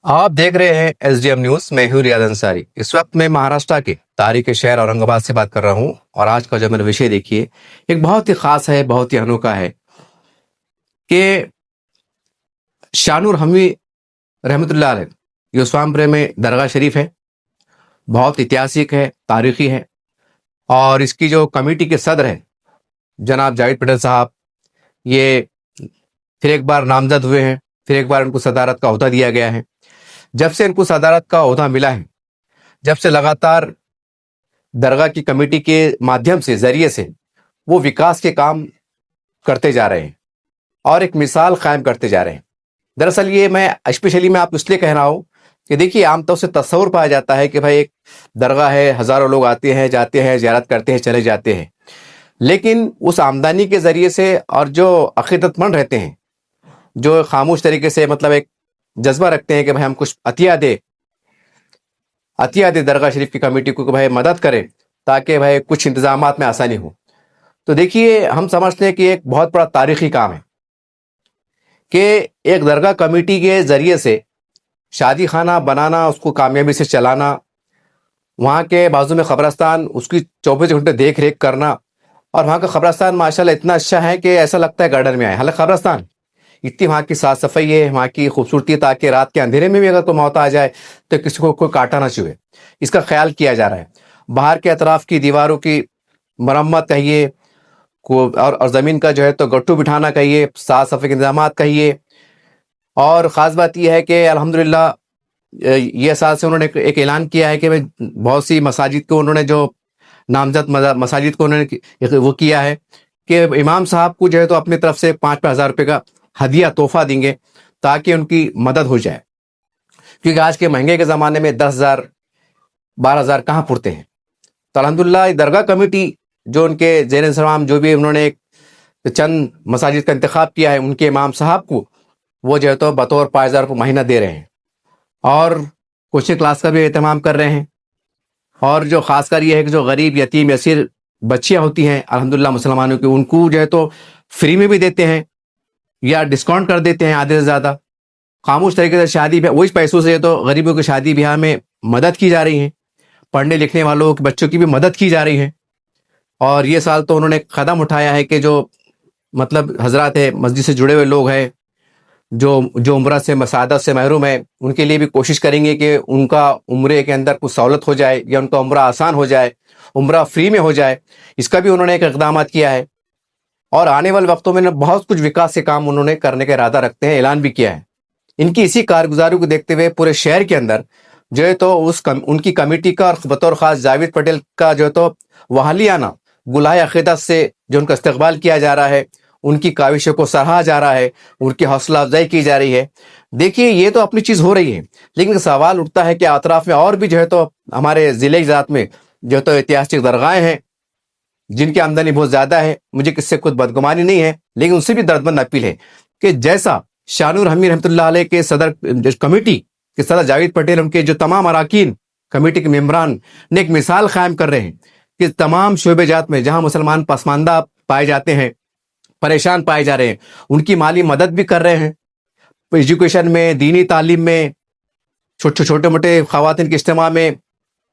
आप देख रहे हैं एसडीएम न्यूज। मैं हूं रियाज अंसारी। इस वक्त मैं महाराष्ट्र के तारीख शहर औरंगाबाद से बात कर रहा हूं और आज का जो मेरा विषय देखिए एक बहुत ही खास है, बहुत ही अनोखा है कि शानूर हमी रहमतुल्लाह अलैह ये उस्मानपुर में दरगाह शरीफ है। बहुत ऐतिहासिक है, तारीखी है और इसकी जो कमेटी के सदर है जनाब जावेद पटेल साहब, ये फिर एक बार नामजद हुए हैं, फिर एक बार उनको सदारत का ओहदा दिया गया है। जब से इनको सदारत का ओहदा मिला है, जब से लगातार दरगाह की कमेटी के माध्यम से जरिए से वो विकास के काम करते जा रहे हैं और एक मिसाल कायम करते जा रहे हैं। दरअसल ये मैं स्पेशली मैं आप इसलिए कह रहा हूँ कि देखिए आमतौर से तस्वुर पाया जाता है कि भाई एक दरगाह है, हजारों लोग आते हैं, जाते हैं, ज़ियारत करते हैं, चले जाते हैं, लेकिन उस आमदनी के जरिए से और जो अकीदतमंद रहते हैं, जो खामोश तरीके से मतलब एक जज्बा रखते हैं कि भाई हम कुछ अतिया दे दरगाह शरीफ की कमेटी को कि भाई मदद करें ताकि भाई कुछ इंतजामात में आसानी हो। तो देखिए हम समझते हैं कि एक बहुत बड़ा तारीखी काम है कि एक दरगाह कमेटी के जरिए से शादी खाना बनाना, उसको कामयाबी से चलाना, वहाँ के बाजू में कब्रस्तान, उसकी 24 घंटे देख रेख करना। और वहाँ का कब्रस्तान माशाल्लाह इतना अच्छा है कि ऐसा लगता है गार्डन में आए। हालांकि कब्रस्तान इतनी वहाँ की साफ सफाई है, वहाँ की खूबसूरती, ताकि रात के अंधेरे में भी अगर कोई मौत आ जाए तो किसी को कोई काटा ना छुए, इसका ख्याल किया जा रहा है। बाहर के अतराफ की दीवारों की मरम्मत कहिए को और ज़मीन का जो है तो गट्टू बिठाना कहिए, साफ सफाई के इंतजाम कहिए। और ख़ास बात यह है कि अल्हम्दुलिल्लाह ये साल से उन्होंने एक ऐलान किया है कि भाई बहुत सी मसाजिद को उन्होंने जो नामजद मसाजिद को उन्होंने वो किया है कि इमाम साहब को जो है तो अपनी तरफ से 5,000 रुपये का हदिया तोहफा देंगे ताकि उनकी मदद हो जाए, क्योंकि आज के महंगे के ज़माने में 10,000 12,000 कहाँ पुरते हैं। तो अल्हम्दुलिल्लाह दरगाह कमेटी जो उनके ज़ेर इंतज़ाम जो भी उन्होंने चंद मसाजिद का इंतखाब किया है, उनके इमाम साहब को वो जो है तो बतौर 5,000 रुपये महीना दे रहे हैं और कोचिंग क्लास का भी एहतमाम कर रहे हैं। और जो खासकर ये है कि जो गरीब यतीम यसीर बच्चियाँ होती हैं अल्हम्दुलिल्लाह मुसलमानों की, उनको जो है तो फ्री में भी देते हैं या डिस्काउंट कर देते हैं आधे से ज़्यादा। खामोश तरीके से शादी ब्याह, वही पैसों से तो गरीबों की शादी ब्याह में मदद की जा रही है, पढ़ने लिखने वालों के बच्चों की भी मदद की जा रही है। और ये साल तो उन्होंने कदम उठाया है कि जो मतलब हजरात है, मस्जिद से जुड़े हुए लोग हैं, जो जो उम्रा से मसादत से महरूम है, उनके लिए भी कोशिश करेंगे कि उनका उम्रे के अंदर कुछ सहूलत हो जाए या उनका उम्रा आसान हो जाए, उम्रा फ्री में हो जाए। इसका भी उन्होंने एक इक़दाम किया है और आने वाले वक्तों में बहुत कुछ विकास के काम उन्होंने करने का इरादा रखते हैं, ऐलान भी किया है। इनकी इसी कारगुजारी को देखते हुए पूरे शहर के अंदर जो है तो उनकी कमेटी का और बतौर खास जावेद पटेल का जो है तो वहालियाना गुलाह अक़ीदत से जो उनका इस्तकबाल किया जा रहा है, उनकी काविशों को सराहा जा रहा है, उनकी हौसला अफजाई की जा रही है। देखिए ये तो अपनी चीज़ हो रही है, लेकिन सवाल उठता है कि अतराफ में और भी जो है तो हमारे ज़िले ज़ात में जो तो ऐतिहासिक दरगाहें हैं जिनकी आमदनी बहुत ज़्यादा है। मुझे किससे खुद बदगुमानी नहीं है, लेकिन उनसे भी दर्दमंद अपील है कि जैसा शानूर हमी रहमतुल्लाह अलैह के सदर कमेटी के सदर जावेद पटेल, उनके जो तमाम अरकान कमेटी के मेम्बरान ने एक मिसाल कायम कर रहे हैं कि तमाम शोबे जात में जहाँ मुसलमान पसमानदा पाए जाते हैं, परेशान पाए जा रहे हैं, उनकी माली मदद भी कर रहे हैं। एजुकेशन में, दीनी तालीम में, छोटे मोटे ख़वातीन के इज्तिमा में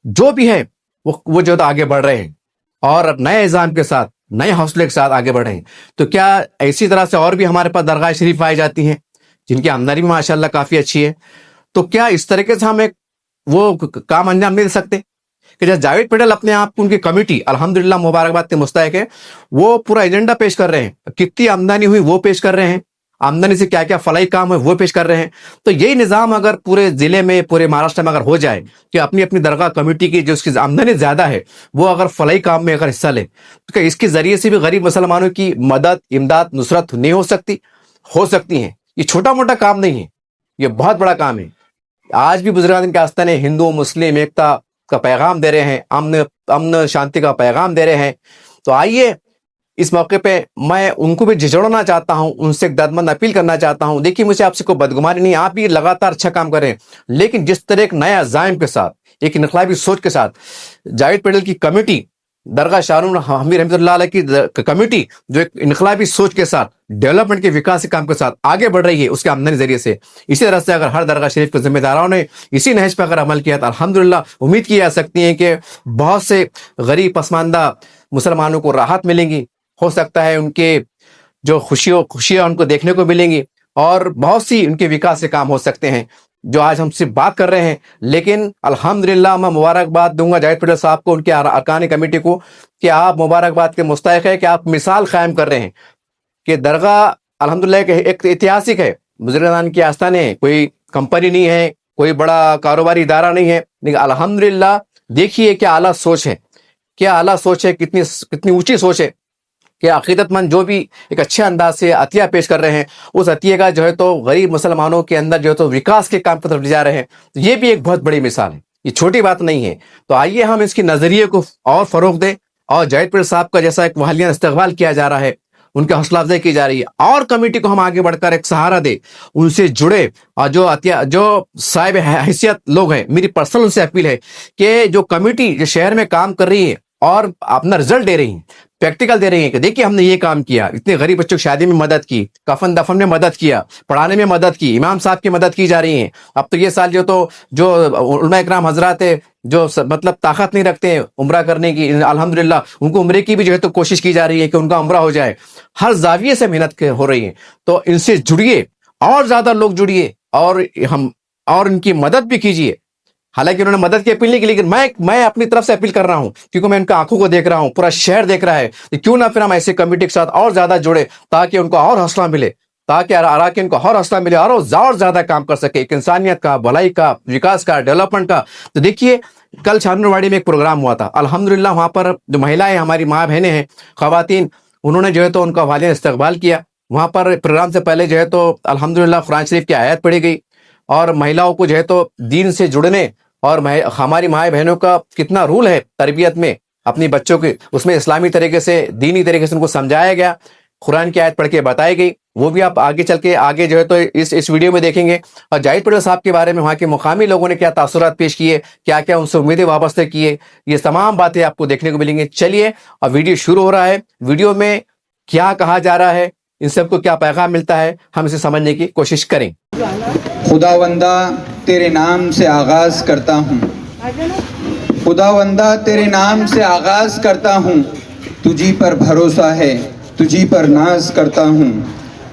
जो भी है वो जो तो आगे बढ़ रहे हैं और नए इज़ाम के साथ, नए हौसले के साथ आगे बढ़े हैं। तो क्या इसी तरह से और भी हमारे पास दरगाह शरीफ पाई जाती हैं जिनकी आमदनी भी माशाल्लाह काफ़ी अच्छी है? तो क्या इस तरीके से हम एक वो काम अंजाम नहीं दे सकते कि जैसे जावेद पटेल अपने आप को, उनकी कमेटी अल्हम्दुलिल्लाह मुबारकबाद के मुस्तहिक है, वो पूरा एजेंडा पेश कर रहे हैं, कितनी आमदनी हुई वो पेश कर रहे हैं, आमदनी से क्या क्या फलाई काम है वो पेश कर रहे हैं। तो यही निज़ाम अगर पूरे ज़िले में, पूरे महाराष्ट्र में अगर हो जाए कि अपनी अपनी दरगाह कमेटी की जो उसकी आमदनी ज़्यादा है वो अगर फलाई काम में अगर हिस्सा ले, तो क्या इसके ज़रिए से भी गरीब मुसलमानों की मदद, इमदाद, नुसरत नहीं हो सकती? हो सकती है। ये छोटा मोटा काम नहीं है, ये बहुत बड़ा काम है। आज भी बुजुर्गान के आस्थाने हिंदू मुस्लिम एकता का पैगाम दे रहे हैं, अमन शांति का पैगाम दे रहे हैं। तो आइए इस मौके पे मैं उनको भी झिझोड़ना चाहता हूं, उनसे एक दर्दमंद अपील करना चाहता हूं। देखिए मुझे आपसे कोई बदगुमानी नहीं, आप भी लगातार अच्छा काम करें, लेकिन जिस तरह एक नया अज़ाइम के साथ, एक इनकलाबी सोच के साथ जावेद पटेल की कमेटी दरगाह शाहरुन हमीद रहमतुल्लाह अलैह की कमेटी जो एक इनकलाबी सोच के साथ डेवलपमेंट के विकास के काम के साथ आगे बढ़ रही है उसके आमदनी जरिए से, इसी तरह से अगर हर दरगाह शरीफ के जिम्मेदारों ने इसी नहज पर अगर अमल किया तो अल्हम्दुलिल्लाह उम्मीद की जा सकती है कि बहुत से गरीब पसमानदा मुसलमानों को राहत मिलेंगी। हो सकता है उनके जो खुशियां उनको देखने को मिलेंगी और बहुत सी उनके विकास के काम हो सकते हैं जो आज हम सिर्फ बात कर रहे हैं। लेकिन अल्हम्दुलिल्लाह मैं मुबारकबाद दूंगा जाहिद पटेल साहब को, उनके अरकान कमेटी को, कि आप मुबारकबाद के मुस्तहिक है कि आप मिसाल कायम कर रहे हैं कि दरगाह अल्हम्दुलिल्लाह एक ऐतिहासिक है, बुजुर्गान के आस्थाने है, कोई कंपनी नहीं है, कोई बड़ा कारोबारी इदारा नहीं है, लेकिन अल्हम्दुलिल्लाह देखिए क्या आला सोच है, क्या आला सोच है, कितनी ऊंची सोच है कि अकीदतमंद जो भी एक अच्छे अंदाज से अतिया पेश कर रहे हैं उस अतिया का जो है तो गरीब मुसलमानों के अंदर जो है तो विकास के काम की तरफ ले जा रहे हैं। तो ये भी एक बहुत बड़ी मिसाल है, ये छोटी बात नहीं है। तो आइए हम इसकी नजरिए को और फरोग दें और जाहिद पटेल साहब का जैसा एक वालियान इस्तकबाल किया जा रहा है, उनकी हौसला अफजाई की जा रही है और कमेटी को हम आगे बढ़कर एक सहारा दे, उनसे जुड़े और जो साहिब हैसियत लोग हैं, मेरी पर्सनल उनसे अपील है कि जो कमेटी जो शहर में काम कर रही है और अपना रिजल्ट दे रही है, प्रैक्टिकल दे रही है कि देखिए हमने ये काम किया, इतने गरीब बच्चों की शादी में मदद की, कफन दफन में मदद किया, पढ़ाने में मदद की, इमाम साहब की मदद की जा रही है। अब तो ये साल जो उलमा इकराम हजरात है जो मतलब ताकत नहीं रखते हैं उम्रा करने की, अल्हम्दुलिल्लाह उनको उम्रे की भी जो है तो कोशिश की जा रही है कि उनका उम्रा हो जाए। हर जाविये से मेहनत हो रही है, तो इनसे जुड़िए और ज्यादा लोग जुड़िए और इनकी मदद भी कीजिए। हालांकि उन्होंने मदद की अपील नहीं की, लेकिन मैं अपनी तरफ से अपील कर रहा हूं क्योंकि मैं उनका आंखों को देख रहा हूं, पूरा शहर देख रहा है कि क्यों ना फिर हम ऐसे कमेटी के साथ और ज्यादा जुड़े ताकि उनको और हौसला मिले, ताकि अराकीन को और हौसला मिले और ज्यादा काम कर सके, एक इंसानियत का, भलाई का, विकास का, डेवलपमेंट का। तो देखिए कल छानूरवाड़ी में एक प्रोग्राम हुआ था, अल्हम्दुलिल्लाह वहां पर जो महिलाएं हमारी माँ बहनें हैं, खवातीन, उन्होंने जो है तो उनका वालियान इस्तकबाल किया। वहां पर प्रोग्राम से पहले जो है तो अल्हम्दुलिल्लाह कुरान शरीफ की आयत पढ़ी गई और महिलाओं को जो है तो दीन से जुड़ने और हमारी माए बहनों का कितना रूल है तरबियत में अपनी बच्चों के, उसमें इस्लामी तरीके से, दीनी तरीके से उनको समझाया गया, कुरान की आयत पढ़ के बताई गई। वो भी आप आगे चल के आगे जो है तो इस वीडियो में देखेंगे। और जाहिद पटेल साहब के बारे में वहाँ के मुकामी लोगों ने क्या तासुरात पेश किए, क्या क्या उनसे उम्मीदें वाबस्ते किए, ये तमाम बातें आपको देखने को मिलेंगी। चलिए और वीडियो शुरू हो रहा है। वीडियो में क्या कहा जा रहा है, इन सबको क्या पैगाम मिलता है, हम इसे समझने की कोशिश करें। खुदावंदा तेरे नाम से आगाज़ करता हूँ, खुदावंदा तेरे नाम से आगाज़ करता हूँ, तुझी पर भरोसा है, तुझी पर नाज करता हूँ।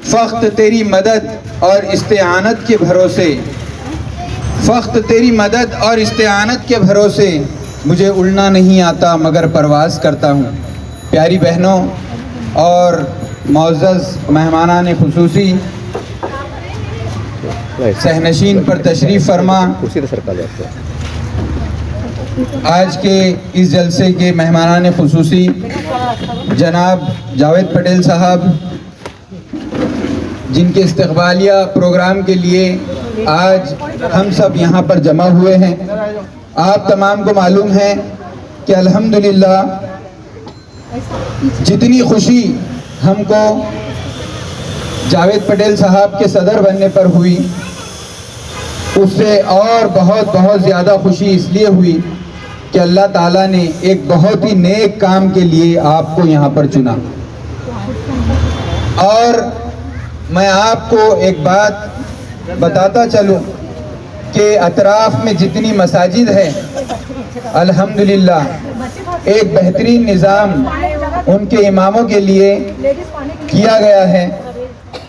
फ़ख्त तेरी मदद और इस्तेआनत के भरोसे, फ़ख्त तेरी मदद और इस्तेआनत के भरोसे, मुझे उड़ना नहीं आता मगर परवाज़ करता हूँ। प्यारी बहनों और मुअज़्ज़ज़ मेहमानान खुसूसी, सहनशीन पर तशरीफ़ फरमा, आज के इस जलसे के मेहमानान खुसूसी जनाब जावेद पटेल साहब, जिनके इस्तकबालिया प्रोग्राम के लिए आज हम सब यहाँ पर जमा हुए हैं। आप तमाम को मालूम है कि अल्हम्दुलिल्लाह जितनी खुशी हमको जावेद पटेल साहब के सदर बनने पर हुई, उससे और बहुत ज़्यादा खुशी इसलिए हुई कि अल्लाह ताला ने एक बहुत ही नेक काम के लिए आपको यहाँ पर चुना। और मैं आपको एक बात बताता चलूँ कि अतराफ़ में जितनी मसाजिद है अल्हम्दुलिल्लाह एक बेहतरीन निज़ाम उनके इमामों के लिए किया गया है,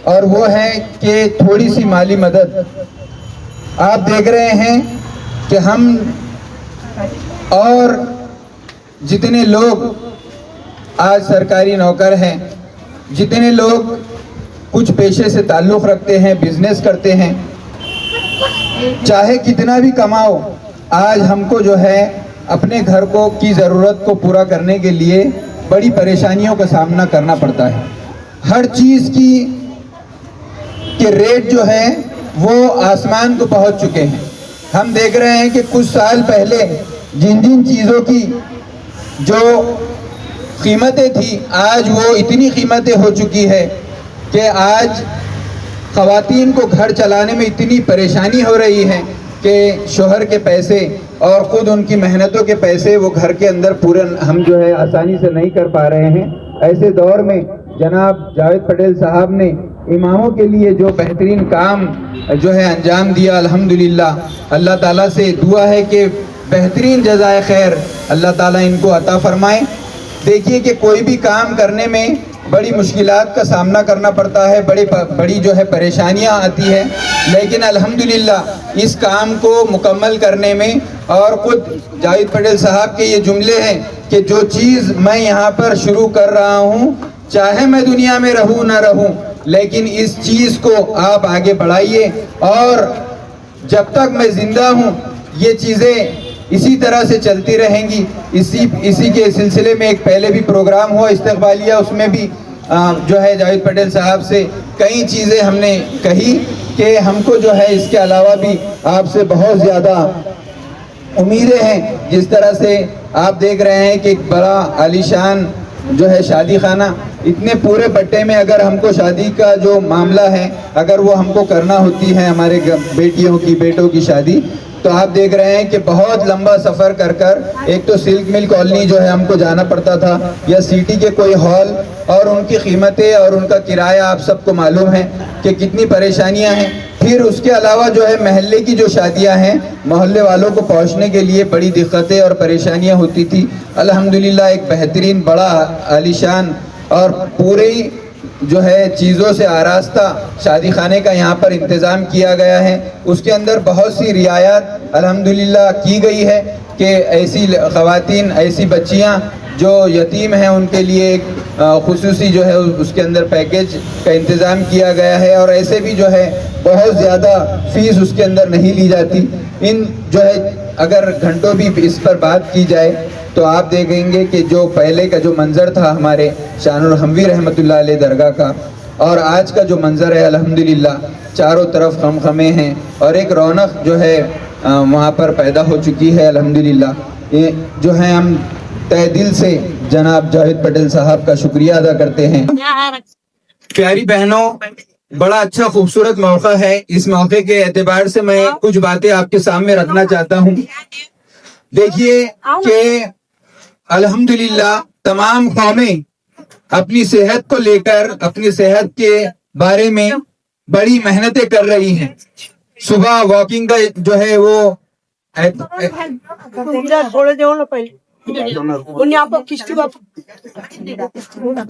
और वो है कि थोड़ी सी माली मदद। आप देख रहे हैं कि हम और जितने लोग आज सरकारी नौकर हैं, जितने लोग कुछ पेशे से ताल्लुक़ रखते हैं, बिजनेस करते हैं, चाहे कितना भी कमाओ, आज हमको जो है अपने घर को की ज़रूरत को पूरा करने के लिए बड़ी परेशानियों का सामना करना पड़ता है। हर चीज़ के रेट जो है वो आसमान को पहुंच चुके हैं। हम देख रहे हैं कि कुछ साल पहले जिन चीज़ों की जो कीमतें थी, आज वो इतनी कीमतें हो चुकी है कि आज ख़वातीन को घर चलाने में इतनी परेशानी हो रही है कि शोहर के पैसे और ख़ुद उनकी मेहनतों के पैसे वो घर के अंदर पूरे हम जो है आसानी से नहीं कर पा रहे हैं। ऐसे दौर में जनाब जावेद पटेल साहब ने इमामों के लिए जो बेहतरीन काम जो है अंजाम दिया, अल्हम्दुलिल्लाह। अल्लाह ताला से दुआ है कि बेहतरीन जज़ाए खैर अल्लाह ताला इनको अता फरमाए। देखिए कि कोई भी काम करने में बड़ी मुश्किलात का सामना करना पड़ता है, बड़ी जो है परेशानियां आती है, लेकिन अल्हम्दुलिल्लाह इस काम को मुकम्मल करने में और ख़ुद जावेद पटेल साहब के ये जुमले हैं कि जो चीज़ मैं यहाँ पर शुरू कर रहा हूँ, चाहे मैं दुनिया में रहूँ ना रहूँ, लेकिन इस चीज़ को आप आगे बढ़ाइए और जब तक मैं ज़िंदा हूँ ये चीज़ें इसी तरह से चलती रहेंगी। इसी के सिलसिले में एक पहले भी प्रोग्राम हुआ इस्तकबालिया, उसमें भी जो है जावेद पटेल साहब से कई चीज़ें हमने कही कि हमको जो है इसके अलावा भी आपसे बहुत ज़्यादा उम्मीदें हैं। जिस तरह से आप देख रहे हैं कि एक बड़ा आलीशान जो है शादी खाना, इतने पूरे पट्टे में अगर हमको शादी का जो मामला है अगर वो हमको करना होती है हमारे बेटियों की बेटों की शादी, तो आप देख रहे हैं कि बहुत लंबा सफ़र कर कर एक तो सिल्क मिल कॉलोनी जो है हमको जाना पड़ता था, या सिटी के कोई हॉल, और उनकी कीमतें और उनका किराया आप सबको मालूम है कि कितनी परेशानियां हैं। फिर उसके अलावा जो है महल्ले की जो शादियां हैं, मोहल्ले वालों को पहुंचने के लिए बड़ी दिक्कतें और परेशानियां होती थी। अल्हम्दुलिल्लाह एक बेहतरीन बड़ा आलीशान और पूरे जो है चीज़ों से आरास्ता शादी खाने का यहाँ पर इंतज़ाम किया गया है। उसके अंदर बहुत सी रियायत अल्हम्दुलिल्लाह की गई है कि ऐसी ख़वातीन, ऐसी बच्चियाँ जो यतीम हैं उनके लिए एक खुसूसी जो है उसके अंदर पैकेज का इंतज़ाम किया गया है, और ऐसे भी जो है बहुत ज़्यादा फ़ीस उसके अंदर नहीं ली जाती। इन जो है अगर घंटों भी इस पर बात की जाए तो आप देखेंगे कि जो पहले का जो मंज़र था हमारे शानुर हमवी रहमतुल्लाह अलैह दरगाह का, और आज का जो मंज़र है अल्हम्दुलिल्लाह चारों तरफ खमखमे हैं और एक रौनक जो है वहाँ पर पैदा हो चुकी है अल्हम्दुलिल्लाह। ये जो है हम तहे दिल से जनाब जावेद पटेल साहब का शुक्रिया अदा करते हैं। प्यारी बहनों, बड़ा अच्छा खूबसूरत मौका है। इस मौके के एतबार से मैं कुछ बातें आपके सामने रखना चाहता हूँ। देखिए कि अल्हम्दुलिल्लाह तमाम कौमें अपनी सेहत को लेकर, अपनी सेहत के बारे में बड़ी मेहनतें कर रही हैं। सुबह वॉकिंग का जो है वो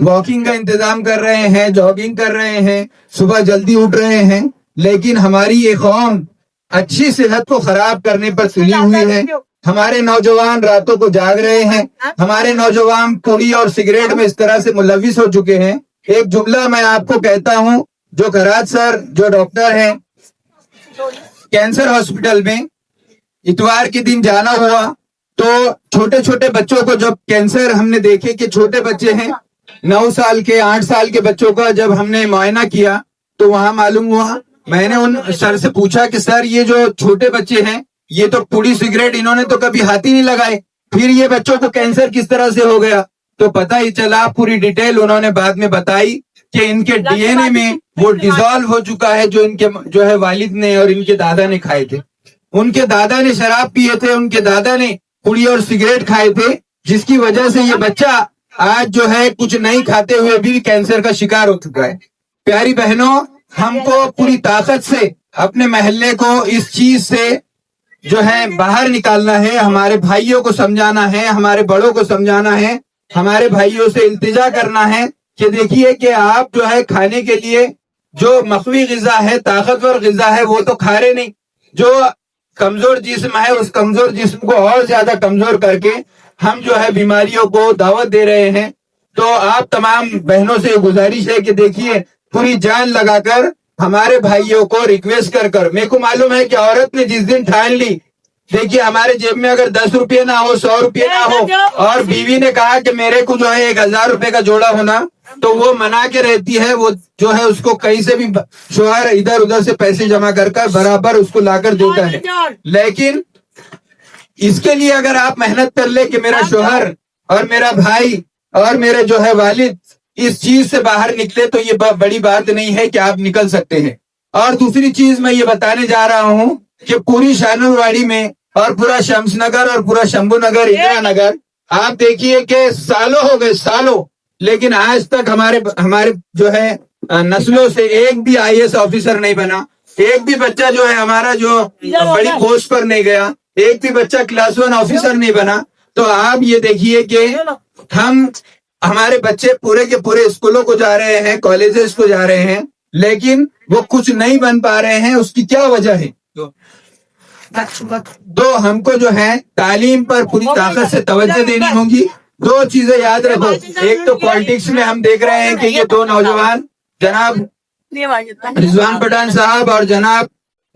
वॉकिंग का इंतजाम कर रहे हैं, जॉगिंग कर रहे हैं, सुबह जल्दी उठ रहे हैं, लेकिन हमारी ये कौम अच्छी सेहत को खराब करने पर तुली हुई है। हमारे नौजवान रातों को जाग रहे हैं, हमारे नौजवान पुड़ी और सिगरेट में इस तरह से मुलविस हो चुके हैं। एक जुमला मैं आपको कहता हूँ, जो खराज सर जो डॉक्टर हैं कैंसर हॉस्पिटल में, इतवार के दिन जाना हुआ तो छोटे छोटे बच्चों को जब कैंसर हमने देखे कि छोटे बच्चे हैं 9 साल के 8 साल के बच्चों का जब हमने मुआयना किया तो वहां मालूम हुआ, मैंने उन सर से पूछा कि सर ये जो छोटे बच्चे हैं ये तो पुड़ी सिगरेट इन्होंने तो कभी हाथ ही नहीं लगाए, फिर ये बच्चों को कैंसर किस तरह से हो गया? तो पता ही चला, पूरी डिटेल उन्होंने बाद में बताई कि इनके डीएनए में वो डिसॉल्व हो चुका है जो इनके जो है वालिद ने और इनके दादा ने खाए थे। उनके दादा ने शराब पिए थे, उनके दादा ने पुड़ी और सिगरेट खाए थे, जिसकी वजह से ये बच्चा आज जो है कुछ नहीं खाते हुए भी कैंसर का शिकार हो चुका है। प्यारी बहनों, हमको पूरी ताकत से अपने महल्ले को इस चीज से जो है बाहर निकालना है, हमारे भाइयों को समझाना है, हमारे बड़ों को समझाना है, हमारे भाइयों से इल्तिजा करना है कि देखिए कि आप जो है खाने के लिए जो मखवी ग़िज़ा है, ताकतवर ग़िज़ा है वो तो खा रहे नहीं, जो कमजोर जिस्म है उस कमजोर जिस्म को और ज्यादा कमजोर करके हम जो है बीमारियों को दावत दे रहे हैं। तो आप तमाम बहनों से गुजारिश है कि देखिए पूरी जान लगाकर हमारे भाइयों को रिक्वेस्ट कर कर, मेरे को मालूम है कि औरत ने जिस दिन ठान ली, देखिए हमारे जेब में अगर 10 रुपये ना हो, 100 रुपये ना हो, और बीवी ने कहा कि मेरे को जो है 1000 रुपये का जोड़ा होना, तो वो मना के रहती है, वो जो है उसको कहीं से भी शोहर इधर उधर से पैसे जमा कर कर बराबर उसको लाकर देता है। लेकिन इसके लिए अगर आप मेहनत कर ले कि मेरा शोहर और मेरा भाई और मेरे जो है वालिद इस चीज से बाहर निकले, तो ये बड़ी बात नहीं है कि आप निकल सकते हैं। और दूसरी चीज मैं ये बताने जा रहा हूँ कि पूरी शाहनूरवाड़ी में और पूरा शम्सनगर और पूरा शंभू नगर, इंदिरा नगर, आप देखिए कि सालों हो गए, सालों, लेकिन आज तक हमारे जो है नस्लों से एक भी आईएएस ऑफिसर नहीं बना, एक भी बच्चा जो है हमारा जो बड़ी पोस्ट पर नहीं गया, एक भी बच्चा क्लास 1 ऑफिसर नहीं बना। तो आप ये देखिए कि हमारे बच्चे पूरे के पूरे स्कूलों को जा रहे हैं, कॉलेजेस को जा रहे हैं, लेकिन वो कुछ नहीं बन पा रहे हैं। उसकी क्या वजह है? तो हमको जो है तालीम पर पूरी ताकत से तवज्जो देनी होगी। दो चीजें याद रखो, एक तो पॉलिटिक्स में हम देख रहे हैं कि ये दो नौजवान, जनाब रिजवान पठान साहब और जनाब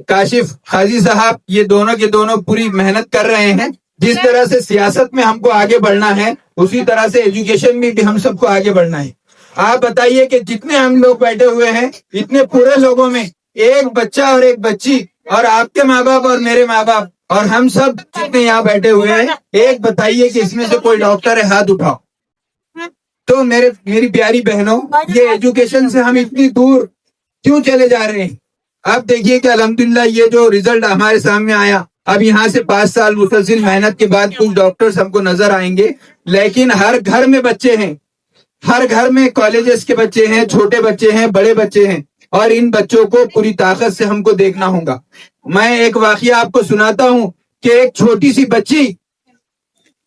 काशिफ काजी साहब, ये दोनों के दोनों पूरी मेहनत कर रहे हैं। जिस तरह से सियासत में हमको आगे बढ़ना है, उसी तरह से एजुकेशन में भी हम सबको आगे बढ़ना है। आप बताइए कि जितने हम लोग बैठे हुए हैं, इतने पूरे लोगों में एक बच्चा और एक बच्ची, और आपके माँ बाप और मेरे माँ बाप और हम सब जितने यहाँ बैठे हुए हैं, एक बताइए कि इसमें से कोई डॉक्टर है, हाथ उठाओ। तो मेरी प्यारी बहनों, ये एजुकेशन से हम इतनी दूर क्यों चले जा रहे हैं? अब देखिए कि अल्हम्दुलिल्लाह ये जो रिजल्ट हमारे सामने आया, अब यहाँ से 5 साल मुसलसिल मेहनत के बाद कुछ डॉक्टर्स हमको नजर आएंगे, लेकिन हर घर में बच्चे हैं, हर घर में कॉलेजेस के बच्चे हैं, छोटे बच्चे हैं, बड़े बच्चे हैं, और इन बच्चों को पूरी ताकत से हमको देखना होगा। मैं एक वाकया आपको सुनाता हूँ कि एक छोटी सी बच्ची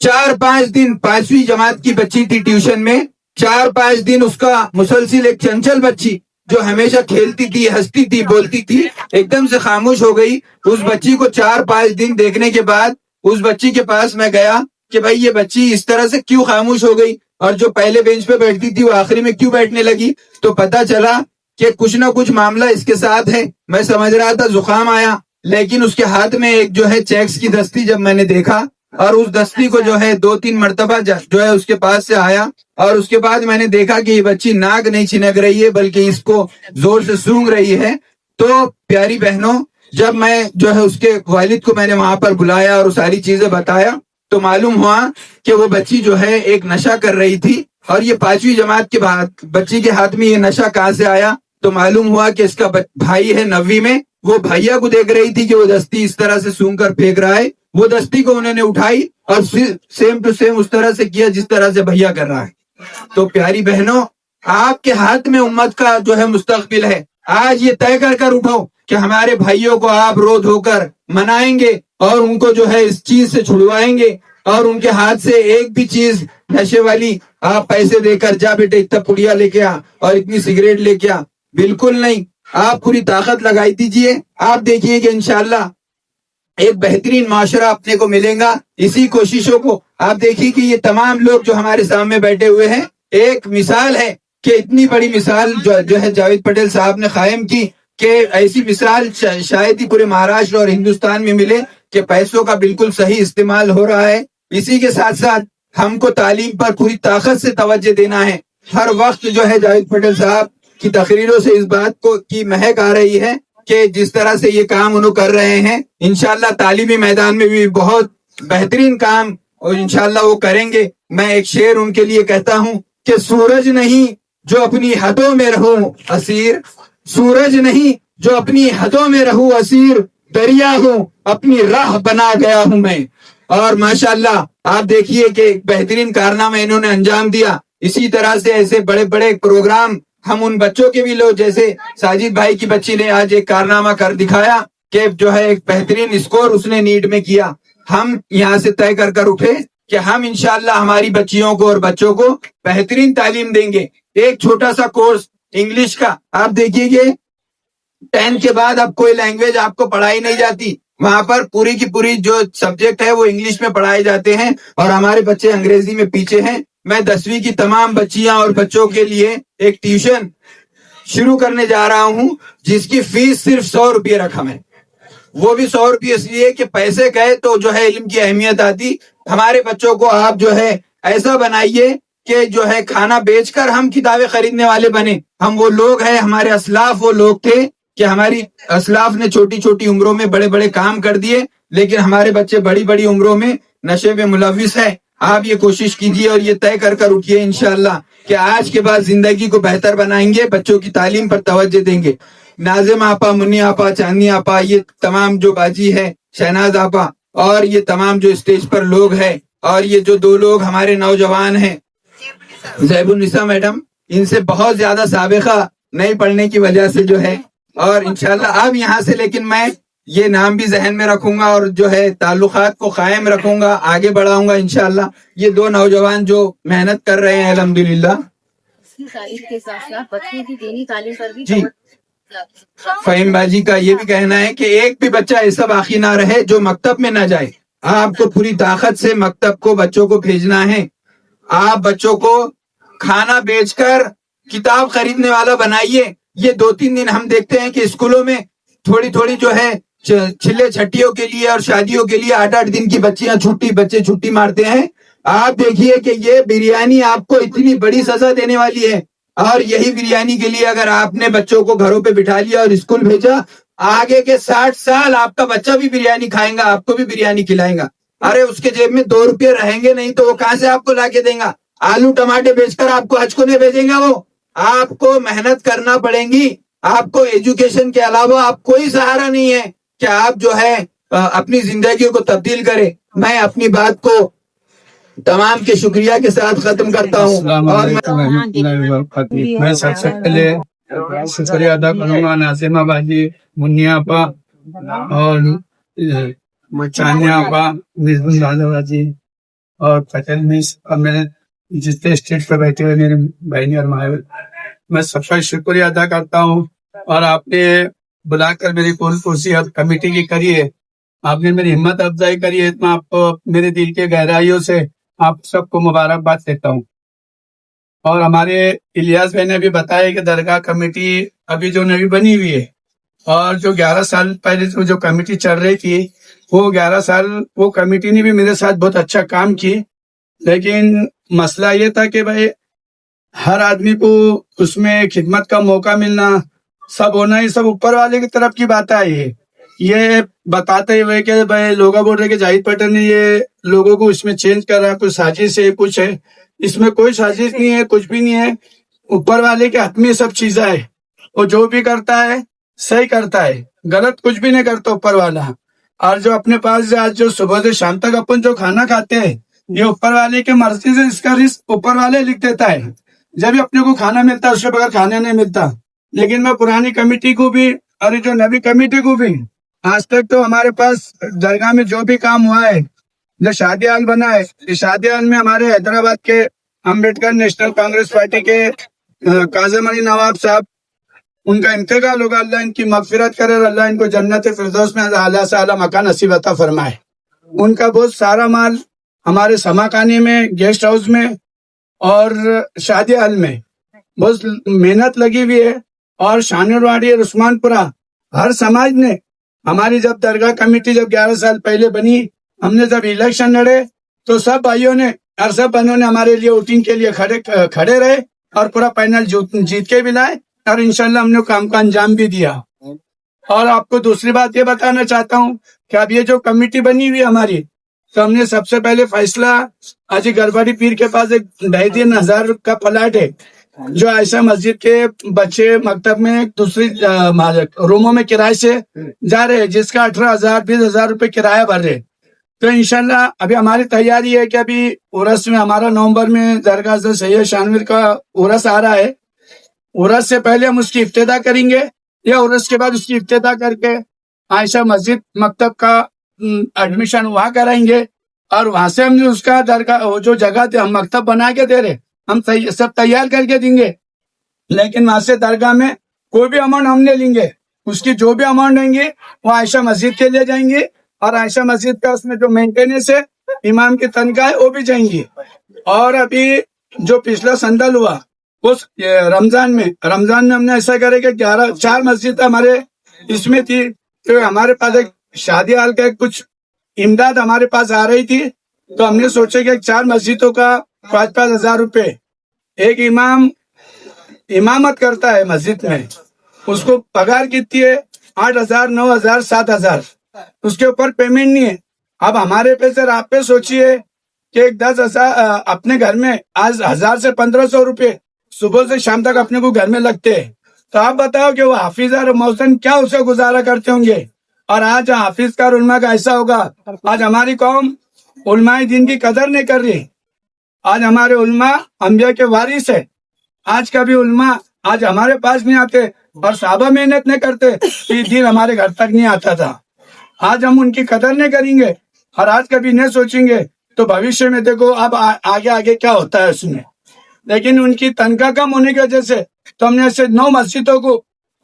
4-5 दिन, 5वीं जमात की बच्ची थी, ट्यूशन में 4-5 दिन उसका मुसलसिल, एक चंचल बच्ची जो हमेशा खेलती थी, हंसती थी, बोलती थी, एकदम से खामोश हो गई। उस बच्ची को 4-5 दिन देखने के बाद उस बच्ची के पास मैं गया कि भाई ये बच्ची इस तरह से क्यों खामोश हो गई, और जो पहले बेंच पे बैठती थी वो आखिरी में क्यों बैठने लगी? तो पता चला कि कुछ ना कुछ मामला इसके साथ है। मैं समझ रहा था जुकाम आया, लेकिन उसके हाथ में एक जो है चेक्स की दस्ती जब मैंने देखा, और उस दस्ती को जो है 2-3 मरतबा जो है उसके पास से आया, और उसके बाद मैंने देखा कि ये बच्ची नाक नहीं छिनक रही है, बल्कि इसको जोर से सूंघ रही है। तो प्यारी बहनों, जब मैं जो है उसके वालिद को मैंने वहां पर बुलाया और सारी चीजें बताया, तो मालूम हुआ कि वो बच्ची जो है एक नशा कर रही थी, और ये 5वीं जमात के बाद बच्ची के हाथ में ये नशा कहाँ से आया? तो मालूम हुआ कि इसका भाई है 9वीं में, वो भैया को देख रही थी कि वो दस्ती इस तरह से सूंघ कर फेंक रहा है, वो दस्ती को उन्होंने उठाई और सेम टू सेम उस तरह से किया जिस तरह से भैया कर रहा है। तो प्यारी बहनों, आपके हाथ में उम्मत का जो है मुस्तकबिल है। आज ये तय कर उठो कि हमारे भाइयों को आप रो धोकर मनाएंगे और उनको जो है इस चीज से छुड़वाएंगे, और उनके हाथ से एक भी चीज नशे वाली आप पैसे देकर, जा बेटे इतना पुड़िया लेके आ और इतनी सिगरेट लेके आ, बिल्कुल नहीं। आप पूरी ताकत लगाई दीजिए। आप देखिए कि इंशाल्लाह एक बेहतरीन माशरा अपने को मिलेगा इसी कोशिशों को। आप देखिए कि ये तमाम लोग जो हमारे सामने बैठे हुए हैं, एक मिसाल है कि इतनी बड़ी मिसाल जो है जावेद पटेल साहब ने कायम की, कि ऐसी मिसाल शायद ही पूरे महाराष्ट्र और हिंदुस्तान में मिले कि पैसों का बिल्कुल सही इस्तेमाल हो रहा है। इसी के साथ साथ हमको तालीम पर पूरी ताकत से तवज्जो देना है। हर वक्त जो है जावेद पटेल साहब की तकरीरों से इस बात को की महक आ रही है कि जिस तरह से ये काम उन्होंने कर रहे हैं, इंशाल्लाह तालीमी मैदान में भी बहुत बेहतरीन काम और इंशाल्लाह वो करेंगे। मैं एक शेर उनके लिए कहता हूँ कि सूरज नहीं जो अपनी हदों में रहूं असीर, सूरज नहीं जो अपनी हदों में रहूं असीर, दरिया हूँ अपनी राह बना गया हूँ मैं। और माशाल्लाह आप देखिए कि बेहतरीन कारनामा इन्होंने अंजाम दिया। इसी तरह से ऐसे बड़े बड़े प्रोग्राम हम उन बच्चों के भी लो, जैसे साजिद भाई की बच्ची ने आज एक कारनामा कर दिखाया कि जो है एक बेहतरीन स्कोर उसने नीट में किया। हम यहाँ से तय कर उठे कि हम इंशाल्लाह हमारी बच्चियों को और बच्चों को बेहतरीन तालीम देंगे। एक छोटा सा कोर्स इंग्लिश का, आप देखिए 10th के बाद अब कोई लैंग्वेज आपको पढ़ाई नहीं जाती, वहां पर पूरी की पूरी जो सब्जेक्ट है वो इंग्लिश में पढ़ाए जाते हैं और हमारे बच्चे अंग्रेजी में पीछे हैं। मैं 10वीं की तमाम बच्चियां और बच्चों के लिए एक ट्यूशन शुरू करने जा रहा हूं जिसकी फीस सिर्फ 100 रुपये रकम है। वो भी 100 रुपये इसलिए कि पैसे गए तो जो है इल्म की अहमियत आती। हमारे बच्चों को आप जो है ऐसा बनाइए कि जो है खाना बेचकर हम किताबें खरीदने वाले बने। हम वो लोग हैं, हमारे असलाफ वो लोग थे कि हमारी असलाफ ने छोटी छोटी उम्रों में बड़े बड़े काम कर दिए, लेकिन हमारे बच्चे बड़ी बड़ी उम्रों में नशे में मुलविस है। आप ये कोशिश कीजिए और ये तय कर उठिए इंशाल्लाह कि आज के बाद जिंदगी को बेहतर बनाएंगे, बच्चों की तालीम पर तवज्जो देंगे। नाजिम आपा, मुन्नी आपा, चांदनी आपा, ये तमाम जो बाजी है, शहनाज आपा, और ये तमाम जो स्टेज पर लोग हैं, और ये जो दो लोग हमारे नौजवान हैं, जैबुन्निसा मैडम, इनसे बहुत ज्यादा साबिका नहीं पढ़ने की वजह से जो है, और इंशाल्लाह अब यहाँ से लेकिन मैं ये नाम भी जहन में रखूंगा और जो है ताल्लुकात को कायम रखूंगा, आगे बढ़ाऊंगा इंशाल्लाह। ये दो नौजवान जो मेहनत कर रहे हैं अल्हम्दुलिल्लाह के साथ साथ बच्चों की दीनी तालीम पर भी जी। फहीम बाजी का ये भी कहना है कि एक भी बच्चा ऐसा बाकी ना रहे जो मकतब में ना जाए। आपको पूरी ताकत से मकतब को बच्चों को भेजना है। आप बच्चों को खाना बेचकर किताब खरीदने वाला बनाइए। ये 2-3 दिन हम देखते हैं कि स्कूलों में थोड़ी थोड़ी जो है छिल्ले छट्टियों के लिए और शादियों के लिए 8-8 दिन की बच्चे छुट्टी मारते हैं। आप देखिए कि ये बिरयानी आपको इतनी बड़ी सजा देने वाली है, और यही बिरयानी के लिए अगर आपने बच्चों को घरों पे बिठा लिया और स्कूल भेजा, आगे के 60 साल आपका बच्चा भी बिरयानी खाएगा, आपको भी बिरयानी खिलाएगा। अरे उसके जेब में 2 रुपये रहेंगे नहीं तो वो कहां से आपको लाके देगा? आलू टमाटे बेचकर आपको हज को नहीं भेजेगा वो। आपको मेहनत करना पड़ेगी। आपको एजुकेशन के अलावा आप कोई सहारा नहीं है कि आप जो है अपनी जिंदगी को तब्दील करें। मैं अपनी बात को तमाम के शुक्रिया के साथ खत्म करता हूँ। और मैं सबसे पहले शुक्रिया अदा करूंगा नाजिमा बाजी, मुन्निया आपा और चानिया आपा, मिसबुल दादा बाजी और पटेल मिस और मेरे जितने स्टेज पे बैठे हुए मेरे बहनी और भाई, मैं सबका शुक्रिया अदा करता हूँ। और आपने बुलाकर मेरी कुर्सी और कमेटी की करी है, आपने मेरी हिम्मत अफजाई करी है, तो आपको मेरे दिल के गहराइयों से आप सबको मुबारकबाद देता हूँ। और हमारे इलियास भाई ने भी बताया कि दरगाह कमेटी अभी जो नई बनी हुई है, और जो 11 साल पहले जो कमेटी चल रही थी, वो 11 साल वो कमेटी ने भी मेरे साथ बहुत अच्छा काम की। लेकिन मसला ये था कि भाई हर आदमी को उसमें खिदमत का मौका मिलना, सब होना, ये सब ऊपर वाले की तरफ की बात आई है। ये बताते हुए कि भाई लोग बोल रहे कि जाहिद पटेल ने ये लोगों को इसमें चेंज कर रहा है, कुछ साजिश है, कुछ है। इसमें कोई साजिश नहीं है, कुछ भी नहीं है। ऊपर वाले के हाथ में सब चीजें है। वो जो भी करता है सही करता है, गलत कुछ भी नहीं करता ऊपर वाला। और जो अपने पास आज जो सुबह से शाम तक अपन जो खाना खाते हैं, ये ऊपर वाले के मर्जी से इसका रिस्क ऊपर वाले लिख देता है। जब भी अपने को खाना मिलता है, उसके बगैर खाना नहीं मिलता। लेकिन मैं पुरानी कमेटी को भी और जो नवी कमेटी को भी, आज तक तो हमारे पास दरगाह में जो भी काम हुआ है, जो शादी हाल बना है, इस शादी हाल में हमारे हैदराबाद के अम्बेडकर नेशनल कांग्रेस पार्टी के काज़िम अली नवाब साहब, उनका इंतकाल होगा। अल्लाह इनकी मगफिरत करे, अल्लाह इनको जन्नत फिरदौस में आला से आला मकान नसीब अता फरमाए। उनका बहुत सारा माल हमारे समाखाने में, गेस्ट हाउस में और शादी हाल में बहुत मेहनत लगी हुई है। और शानरवाड़ी और उस्मानपुरा हर समाज ने, हमारी जब दरगाह कमेटी जब 11 साल पहले बनी, हमने जब इलेक्शन लड़े तो सब भाइयों ने और सब बहनों ने हमारे लिए वोटिंग के लिए खड़े रहे और पूरा पैनल जीत के भी लाए, और इंशाल्लाह हमने काम का अंजाम भी दिया। और आपको दूसरी बात ये बताना चाहता हूँ कि अब ये जो कमेटी बनी हुई हमारी, तो हमने सबसे पहले फैसला, आज गरबाड़ी पीर के पास एक 2,500 का प्लाट है, जो आयशा मस्जिद के बच्चे मकतब में दूसरी रूमों में किराए से जा रहे हैं, जिसका 18,000 20,000 रुपए किराया भर रहे। तो इंशाल्लाह अभी हमारी तैयारी है कि अभी उरस में हमारा नवंबर में दरगाह सैयद शानवीर का उरस आ रहा है। उरस से पहले हम उसकी इफ्तिदा करेंगे, या उरस के बाद उसकी इफ्तिदा करके आयशा मस्जिद मकतब का एडमिशन वहाँ कराएंगे, और वहां से हम उसका दरगाह जो जगह थे हम मकतब बना के दे रहे, हम सब तैयार करके देंगे। लेकिन वहां से दरगाह में कोई भी अमाउंट हम नहीं लेंगे, उसकी जो भी अमाउंट लेंगे वो आयशा मस्जिद के लिए जाएंगे, और आयशा मस्जिद का उसमें जो मेंटेनेंस है, इमाम की तनख्वाह है, वो भी जाएंगी। और अभी जो पिछला संदल हुआ उस रमजान में हमने ऐसा करे कि 4 मस्जिद हमारे इसमें थी, तो हमारे पास एक शादी हाल का कुछ इमदाद हमारे पास आ रही थी, तो हमने सोचा कि 4 मस्जिदों का 5-5 हजार रुपए एक इमाम इमामत करता है मस्जिद में, उसको पगार कितनी है? 8,000, 9,000, 7,000, उसके ऊपर पेमेंट नहीं है। अब हमारे पे सर आप पे सोचिए कि 10,000 अपने घर में आज 1,000 से 1,500 रुपए सुबह से शाम तक अपने को घर में लगते हैं, तो आप बताओ कि वो हाफिज और मौसन क्या उसका गुजारा करते होंगे। और आज हाफिज का और उलमा का ऐसा होगा, आज हमारी कौम उलमाए दिन की कदर नहीं कर रही। आज हमारे उलमा अंबिया के वारिस है। आज का भी उलमा आज हमारे पास नहीं आते और साहबा मेहनत नहीं करते तो ये दिन हमारे घर तक नहीं आता था। आज हम उनकी कदर नहीं करेंगे और आज कभी नहीं सोचेंगे तो भविष्य में देखो अब आगे आगे क्या होता है उसमें। लेकिन उनकी तनख्वाह कम होने की वजह से तो हमने ऐसे 9 मस्जिदों को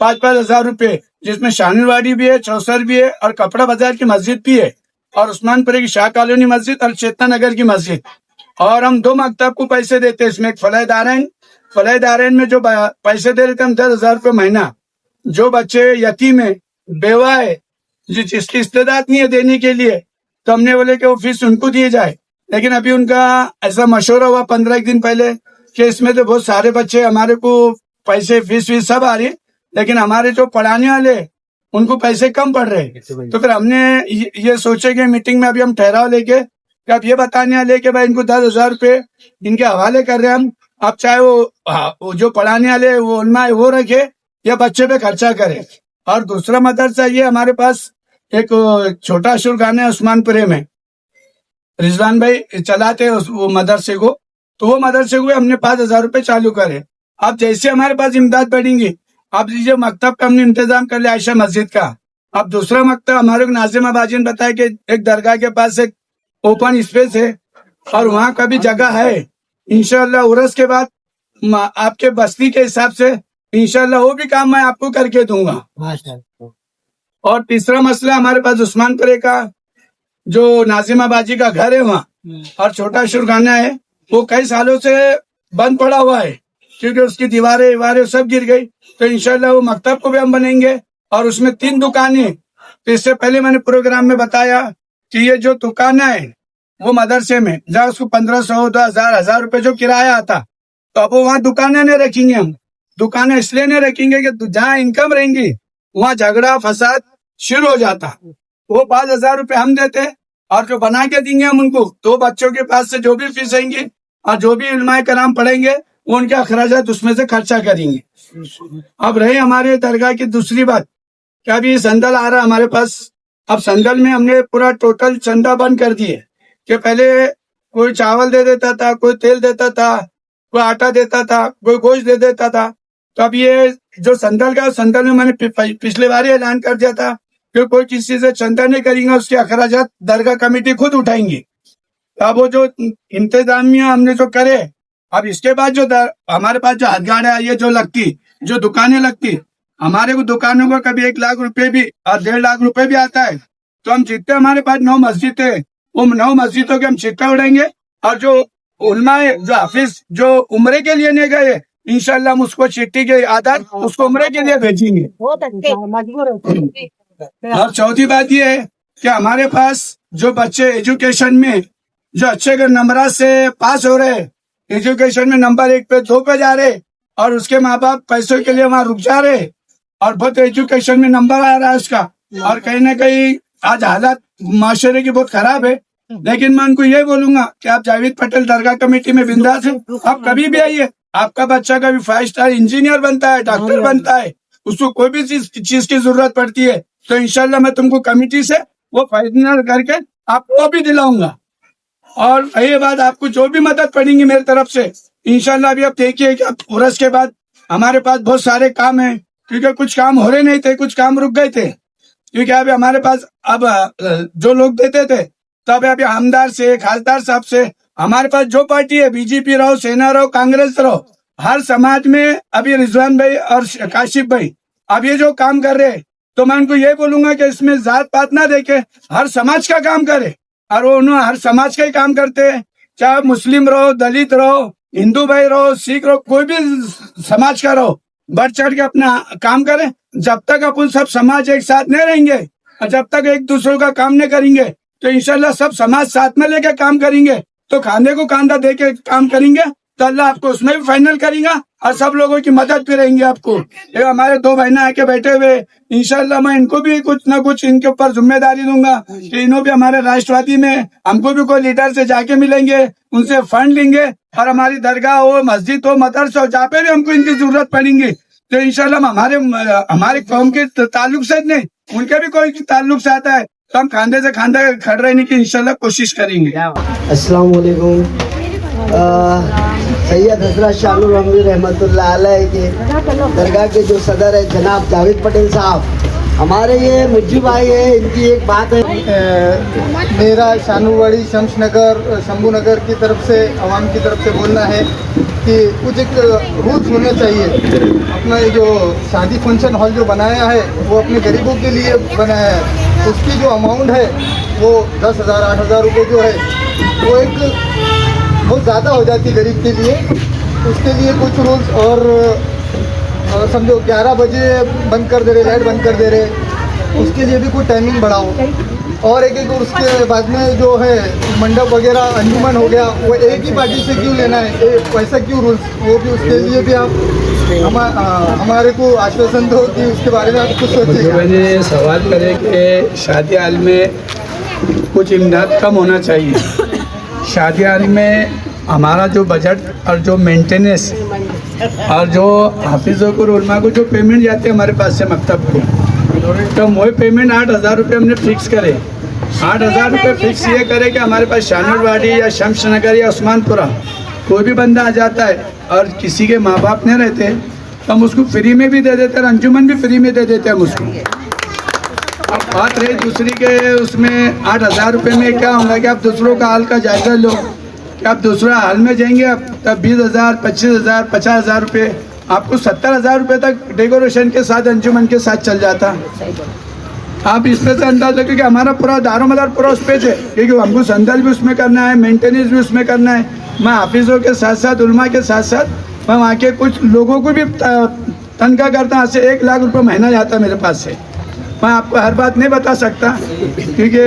5-5 हजार रुपए, जिसमें शानीवाड़ी भी है, चौसर भी है और कपड़ा बाजार की मस्जिद भी है और उस्मानपुरे की शाह कॉलोनी मस्जिद और चेतना नगर की मस्जिद, और हम 2 मकतब को पैसे देते हैं। इसमें एक फलाह दारैन में जो पैसे दे रहे थे हम 10,000 रुपये महीना। जो बच्चे यतीम है, बेवा है, जिसकी इस्तेदाद नहीं है देने के लिए, तो हमने बोले कि वो फीस उनको दिए जाए। लेकिन अभी उनका ऐसा मशवरा हुआ 15 दिन पहले कि इसमें तो बहुत सारे बच्चे हमारे को पैसे फीस सब आ रही है, लेकिन हमारे जो पढ़ाने वाले उनको पैसे कम पड़ रहे हैं। तो फिर हमने ये सोचे कि मीटिंग में अभी हम ठहराव लेके कि अब ये बताने वाले कि भाई इनको 10,000 रुपये इनके हवाले कर रहे हैं हम। अब चाहे वो जो पढ़ाने वाले वो उलमा है वो रखे या बच्चे पे खर्चा करे। और दूसरा मदरसा ये हमारे पास एक छोटा शुरखाना है उस्मानपुरे में, रिजवान भाई चलाते हैं वो मदरसे को। तो वो मदरसे को हमने 5,000 रुपये चालू करे। अब जैसे हमारे पास इमदाद बढ़ेंगी, अब ये मकतब का हमने इंतजाम कर लिया आयशा मस्जिद का। अब दूसरा मकतब हमारे को नाजिमा बाजी ने बताया कि एक दरगाह के पास एक ओपन स्पेस है और वहाँ का भी जगह है। इंशाल्लाह उर्स के बाद आपके बस्ती के हिसाब से इंशाल्लाह वो भी काम मैं आपको करके दूंगा। और तीसरा मसला हमारे पास उस्मानपुरे का जो नाजिमा बाजी का घर है वहाँ और छोटा शुरखाना है, वो कई सालों से बंद पड़ा हुआ है क्योंकि उसकी दीवारें सब गिर गई। तो इंशाल्लाह वो मकतब को भी हम बनेंगे और उसमें 3 दुकानें। तो इससे पहले मैंने प्रोग्राम में बताया कि ये जो दुकान है वो मदरसे में जहाँ उसको 1,500, 2,000, 1,000 रुपए जो किराया आता, तो अब वो वहाँ दुकानें नहीं रखेंगे हम। दुकानें इसलिए नहीं रखेंगे कि जहाँ इनकम रहेंगी वहाँ झगड़ा फसाद शुरू हो जाता। वो 5,000 रुपये हम देते और जो बना के देंगे हम उनको, तो बच्चों के पास से जो भी फीस आएंगी और जो भी उलमाए कराम पढ़ेंगे वो उनके अखराजात उसमें से खर्चा करेंगे। अब रही हमारे दरगाह की दूसरी बात, क्या अभी संदल आ रहा हमारे पास। अब संदल में हमने पूरा टोटल चंदा बंद कर दिए कि पहले कोई चावल दे देता था, कोई तेल देता था, कोई आटा देता था, कोई गोश्त दे देता था। तो अब ये जो संदल में मैंने पिछले बार ही ऐलान कर दिया था कि कोई किसी से चंदा नहीं करेंगे, उसके अखराजात दरगाह कमेटी खुद उठाएंगी। अब वो जो इंतजामिया हमने जो करे, अब इसके बाद जो हमारे पास जो हथगाड़ा ये जो लगती, जो दुकानें लगती, हमारे को दुकानों का कभी 1 लाख रुपए भी और 1.5 लाख रुपए भी आता है। तो हम जितने हमारे पास 9 मस्जिद है वो 9 मस्जिदों के हम सिक्का उड़ाएंगे और जो उलमाए जो हाफिज जो उम्रे के लिए नहीं गए, इंशाल्लाह हम उसको चिट्ठी के आधार उसको उम्रे के लिए भेजेंगे। और चौथी बात ये है कि हमारे पास जो बच्चे एजुकेशन में जो अच्छे नंबर से पास हो रहे, एजुकेशन में नंबर 1 पे 2 पे जा रहे और उसके माँ बाप पैसों के लिए वहाँ रुक जा रहे और बहुत एजुकेशन में नंबर आ रहा है उसका, और कहीं ना कहीं आज हालात माशरे की बहुत खराब है। लेकिन मैं उनको ये बोलूंगा कि आप जावेद पटेल दरगाह कमेटी में बिंदास हैं, आप कभी भी आइए। आपका बच्चा कभी 5 स्टार इंजीनियर बनता है, डॉक्टर बनता है, उसको कोई भी चीज की जरूरत पड़ती है तो इंशाल्लाह मैं तुमको कमेटी से वो फाइनल करके आपको भी दिलाऊंगा। और ये बात आपको जो भी मदद पड़ेगी मेरी तरफ से इंशाल्लाह। अभी आप देखिए कि उर्स के बाद हमारे पास बहुत सारे काम हैं क्योंकि कुछ काम हो रहे नहीं थे, कुछ काम रुक गए थे क्योंकि अभी हमारे पास अब जो लोग देते थे तब अभी आमदार से खासदार साहब से हमारे पास जो पार्टी है, बीजेपी रहो, सेना रहो, कांग्रेस रहो, हर समाज में अभी रिजवान भाई और काशिफ भाई अब ये जो काम कर रहे, तो मैं उनको ये बोलूंगा कि इसमें जात पात ना देखे, हर समाज का काम करे। और वो उन्होंने हर समाज का ही काम करते हैं, चाहे मुस्लिम रहो, दलित रहो, हिंदू भाई रहो, सिख रहो, कोई भी समाज का रहो, बढ़ चढ़ के अपना काम करें। जब तक अपन सब समाज एक साथ नहीं रहेंगे और जब तक एक दूसरे का काम नहीं करेंगे तो इंशाल्लाह सब समाज साथ में लेकर काम करेंगे, तो खाने को कांधा दे के काम करेंगे तो अल्लाह आपको उसमें भी फाइनल करेगा और सब लोगों की मदद भी रहेंगे आपको। ये हमारे 2 बहना आके बैठे हुए, इंशाल्लाह मैं इनको भी कुछ ना कुछ इनके ऊपर जिम्मेदारी दूंगा कि इन्हों भी हमारे राष्ट्रवादी में हमको भी कोई लीडर से जाके मिलेंगे, उनसे फंड लेंगे और हमारी दरगाह हो, मस्जिद हो, मदरसा हो, जहाँ पे भी हमको इनकी जरूरत पड़ेगी तो इंशाल्लाह हमारे कौम के ताल्लुक से नहीं, उनके भी कोई ताल्लुक से आता है तो हम खांधे से खांधा खड़ रहने की इंशाल्लाह कोशिश करेंगे। अस्सलाम वालेकुम। सैयद हजरत शाहुल रमज़ी रहमतुल्लाह अलैह के दरगाह के जो सदर है जनाब जावेद पटेल साहब, हमारे ये मुज्जी भाई है, इनकी एक बात है। मेरा शानूवाड़ी शमशनगर शंभू नगर की तरफ से आवाम की तरफ से बोलना है कि कुछ एक रूल्स होने चाहिए। अपना ये जो शादी फंक्शन हॉल जो बनाया है वो अपने गरीबों के लिए बनाया है, उसकी जो अमाउंट है वो 10,000 8,000 रुपये जो है वो एक बहुत ज़्यादा हो जाती है गरीब के लिए। उसके लिए कुछ रूल्स और समझो 11 बजे बंद कर दे रहे, लाइट बंद कर दे रहे, उसके लिए भी कुछ टाइमिंग बढ़ाओ। और एक उसके बाद में जो है मंडप वगैरह अंजुमन हो गया, वो एक ही पार्टी से क्यों लेना है, वैसा क्यों रूल्स, वो भी उसके लिए भी आप हमारे को आश्वासन दो कि उसके बारे में आप कुछ सोचिए। मैंने सवाल करे कि शादी हाल में कुछ इमदाद कम होना चाहिए। शादी हाल में हमारा जो बजट और जो मेंटेनेंस और जो हाफिज़ों को उलमा को जो पेमेंट जाते हैं हमारे पास से मकतब को, तो वही पेमेंट 8,000 रुपये हमने फिक्स करे। 8,000 रुपये फिक्स ये करे कि हमारे पास शानूरवाड़ी या शमशनगर या उस्मानपुरा कोई भी बंदा आ जाता है और किसी के माँ बाप नहीं रहते तो हम उसको फ्री में भी दे देते हैं, अंजुमन भी फ्री में दे देते हैं हम उसको। अब बात रही दूसरी के उसमें 8,000 रुपये में क्या होगा कि आप दूसरों का हाल का जायज़ा लो कि आप दूसरा हाल में जाएंगे अब तब 20,000 25,000 50,000 रुपये, आपको 70,000 रुपये तक डेकोरेशन के साथ अंजुमन के साथ चल जाता। आप इसमें से अंदाज लगे कि हमारा पूरा दारोमदार पूरा उस पे है, क्योंकि हमको संदल भी उसमें करना है, मेंटेनेंस भी उसमें करना है। मैं हाफिज़ों के साथ साथ उलमा के साथ साथ मैं वहाँ के कुछ लोगों को भी तनख्वाह करता हूँ। से 1 लाख रुपये महीना जाता है मेरे पास से। मैं आपको हर बात नहीं बता सकता क्योंकि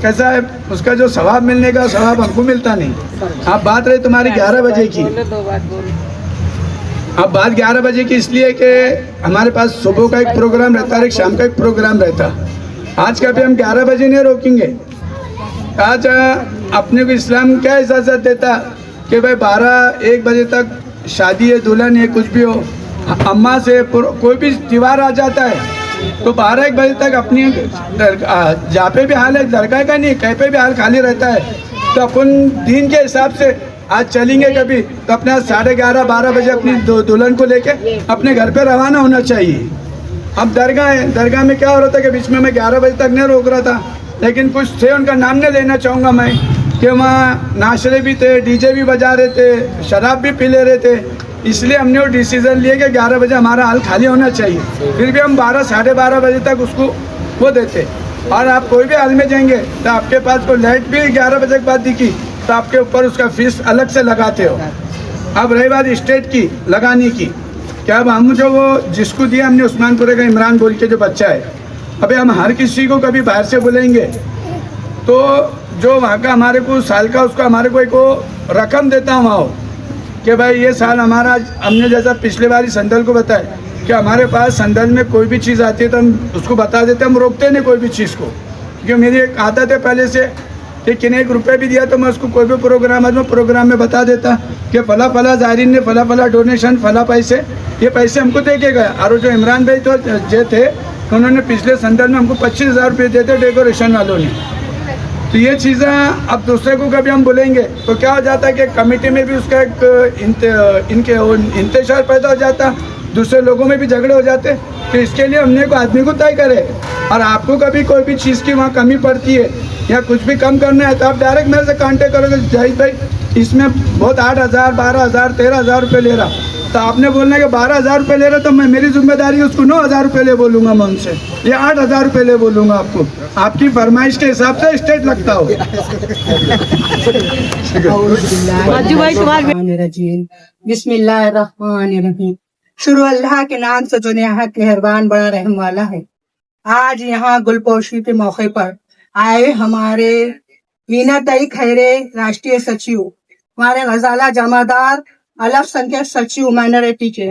कैसा है, उसका जो सवाब मिलने का सवाब हमको मिलता नहीं। आप बात रहे तुम्हारी 11 बजे की, अब बात 11 बजे की इसलिए कि हमारे पास सुबह का एक प्रोग्राम रहता है, एक शाम का एक प्रोग्राम रहता। आज का भी हम 11 बजे नहीं रोकेंगे। आज अपने को इस्लाम क्या इजाज़त देता कि भाई 12-1 बजे तक शादी है, दुल्हन है, कुछ भी हो, अम्मा से कोई भी त्योहार आ जाता है तो 12-1 बजे तक अपनी जहाँ पे भी हाल है, दरगाह का नहीं कहीं पे भी हाल खाली रहता है, तो अपन दिन के हिसाब से आज चलेंगे कभी तो अपने 11:30-12 बजे अपनी दुल्हन को लेके अपने घर पे रवाना होना चाहिए। अब दरगाह है, दरगाह में क्या हो रहा था कि बीच में मैं 11 बजे तक नहीं रोक रहा था, लेकिन कुछ थे उनका नाम नहीं लेना चाहूँगा मैं कि वहाँ नाशरे भी थे, डीजे भी बजा रहे थे, शराब भी पी ले रहे थे, इसलिए हमने वो डिसीज़न लिया कि 11 बजे हमारा हाल खाली होना चाहिए। फिर भी हम 12-12:30 बजे तक उसको वो देते। और आप कोई भी हाल में जाएंगे तो आपके पास कोई लाइट भी 11 बजे के बाद दिखी तो आपके ऊपर उसका फीस अलग से लगाते हो। अब रही बात स्टेट की लगाने की, क्या अब हम जो वो जिसको दिया हमने उस्मानपुरे का इमरान बोल के जो बच्चा है, अभी हम हर किसी को कभी बाहर से बुलाएंगे तो जो वहाँ का हमारे को साल का उसका हमारे को एक रकम देता हूँ वहाँ कि भाई ये साल हमारा, हमने जैसा पिछले बार ही संदल को बताया कि हमारे पास संदल में कोई भी चीज़ आती है तो हम उसको बता देते, हम रोकते नहीं कोई भी चीज़ को। क्योंकि मेरी एक आदत है पहले से कि किन्हीं 1 रुपये भी दिया तो मैं उसको कोई भी प्रोग्राम में बता देता कि फला ज़ायरीन ने फला डोनेशन फला पैसे, ये पैसे हमको दे के गया। और जो इमरान भाई तो जो थे उन्होंने पिछले संदल में हमको 25,000 रुपये देते डेकोरेशन वालों ने। तो ये चीज़ें अब दूसरे को कभी हम बोलेंगे तो क्या हो जाता है कि कमेटी में भी उसका एक इंतशार पैदा हो जाता, दूसरे लोगों में भी झगड़े हो जाते। तो इसके लिए हमने को आदमी को तय करे, और आपको कभी कोई भी चीज़ की वहाँ कमी पड़ती है या कुछ भी कम करना है तो आप डायरेक्ट मेरे से कांटेक्ट करोगे, जाहिद भाई इसमें बहुत 8,000 12,000 13,000 रुपये ले रहा, तो आपने बोलना कि 12,000 रुपये ले रहा तो मैं मेरी जिम्मेदारी है उसको 9,000 रुपये ले बोलूँगा मैं उनसे, या 8,000 रुपये ले बोलूँगा आपको, आपकी फरमाइश के हिसाब से स्टेट लगता हो। बिस्मिल्लाहिर्रहमानिर्रहीम। शुरू अल्लाह के नाम से जो निहायत मेहरबान बड़ा रहम वाला है। आज यहाँ गुलपोशी के मौके पर आए हमारे वीना तई खैरे राष्ट्रीय सचिव, हमारे गजाला जमादार अल्पसंख्यक सचिव माइनॉरिटी के,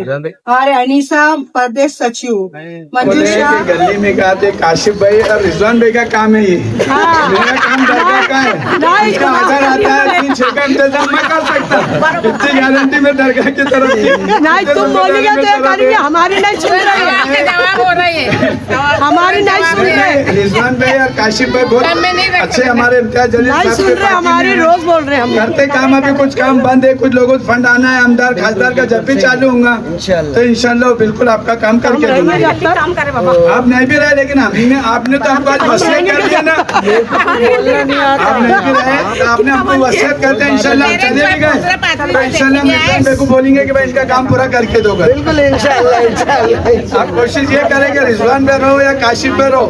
और अनीसा प्रदेश सचिव, मंजू बोले शाह। कि गली में कहा थे काशिफ भाई और रिजवान भाई का काम है ये, मेरा काम दरगाह का है। इसका आधार आता है 3-6 का इंतजाम मैं कर सकता हूँ, इतनी गारंटी में दरगाह की तरफ थी। नहीं तुम बोलिए तो ये करेंगे, हमारी नहीं सुन रहे, हमारी नहीं सुन रहे, रिजवान भाई और काशिफ भाई बहुत अच्छे हमारे इम्तियाज जलील नहीं साहब सुन के रहे, पार्टी में हमारी हैं। रोज बोल रहे हैं हम। करते काम, अभी कुछ काम बंद है, कुछ लोगों को फंड आना है, आमदार खासदार का जब भी चालू होगा तो इंशाल्लाह बिल्कुल आपका काम करके दूंगा। आप नहीं भी रहे लेकिन हमने आपने तो हमको आज वसीयत कर दिया ना, आप नहीं भी रहे तो आपने हमको वसीयत कर दिया, इंशाल्लाह हम चले भी गए तो इंशाल्लाह मेरे को बोलेंगे कि भाई इनका काम पूरा करके दोगे। बिल्कुल इंशाल्लाह इंशाल्लाह आप कोशिश ये करें कि रिजवान पे रहो या काशिफ पे रहो,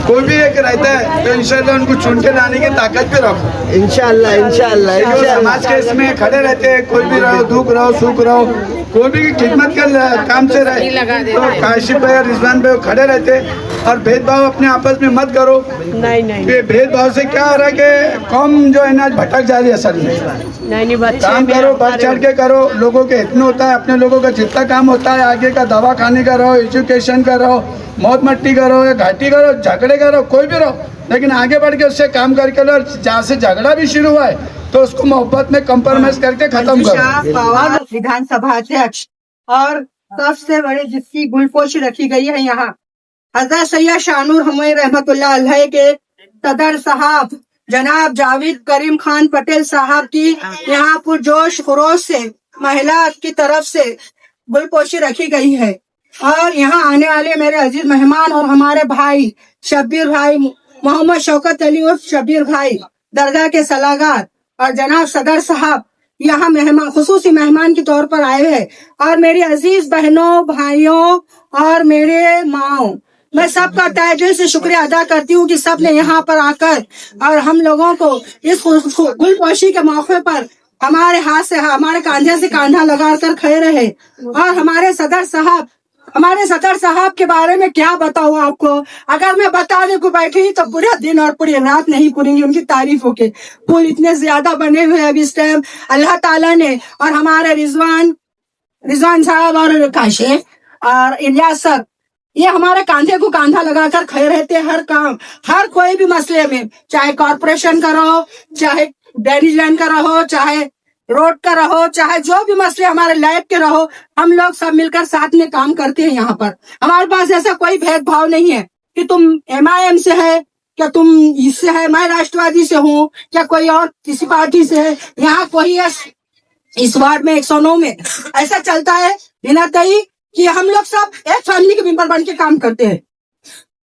कोई भी एक रहता है तो इंशाल्लाह उनको चुन के लाने की ताकत पे रखो। इंशाल्लाह इंशाल्लाह जो इंशाल्लाह समाज के इसमें खड़े रहते हैं, कोई भी रहो, दुख रहो सुख रहो, कोई भी खिदमत के काम से रहे तो काशिफ भाई और रिजवान भाई खड़े रहते हैं। और भेदभाव अपने आपस में मत करो, नहीं ये भेदभाव से क्या हो रहा है कि कौम जो है ना भटक जा रही है असल में। नहीं बच्चे काम करो, बढ़ चढ़ के करो, लोगों के हित में होता है, अपने लोगों का जितना काम होता है आगे का दवा खाने का रहो, एजुकेशन का रहो, मौत मट्टी करो या घाटी करो, झगड़े करो, कोई भी रहो, लेकिन आगे बढ़ के उससे काम करके लो। और जहाँ से झगड़ा भी शुरू हुआ है तो उसको मोहब्बत में कंप्रोमाइज करके खत्म मंजू करो। शाह पवार विधानसभा अध्यक्ष, और सबसे बड़ी जिसकी गुलपोशी रखी गई है यहाँ हजरत सैयद शानूर हमई रहमतुल्लाह अलैह के सदर साहब जनाब जावेद करीम खान पटेल साहब की यहाँ पुरजोश खरोश से महिला की तरफ से गुलपोशी रखी गई है। और यहाँ आने वाले मेरे अजीज मेहमान और हमारे भाई शब्बीर भाई मोहम्मद शौकत अली उर्फ शब्बीर भाई दरगाह के सलाहकार और जनाब सदर साहब यहाँ मेहमान खुसूसी मेहमान के तौर पर आए हैं। और मेरी अजीज बहनों भाइयों और मेरे माओ, मैं सबका तहे दिल से शुक्रिया अदा करती हूँ कि सब ने यहाँ पर आकर और हम लोगों को इस गुलपोशी के मौके पर हमारे हाथ से हमारे कांधे से कांधा लगाकर खड़े रहे। और हमारे सदर साहब के बारे में क्या बताऊँ आपको, अगर मैं बताने को बैठी तो पूरे दिन और पूरी रात नहीं पूरेंगी। उनकी तारीफों के फूल इतने ज्यादा बने हुए हैं इस टाइम अल्लाह ताला ने। और हमारे रिजवान साहब और काशिफ और इलियास सर, ये हमारे कांधे को कांधा लगाकर खड़े रहते हैं हर काम, हर कोई भी मसले में, चाहे कॉर्पोरेशन का रहो, चाहे ड्रेनेज लाइन का रहो, चाहे रोड का रहो, चाहे जो भी मसले हमारे लाइफ के रहो, हम लोग सब मिलकर साथ में काम करते हैं। यहाँ पर हमारे पास ऐसा कोई भेदभाव नहीं है कि तुम MIM से है, क्या तुम इससे है, मैं राष्ट्रवादी से हूँ, क्या कोई और किसी पार्टी से है। यहाँ कोई इस वार्ड में 109 में ऐसा चलता है बिना तई कि हम लोग सब एक फैमिली के मेंबर बन के काम करते हैं।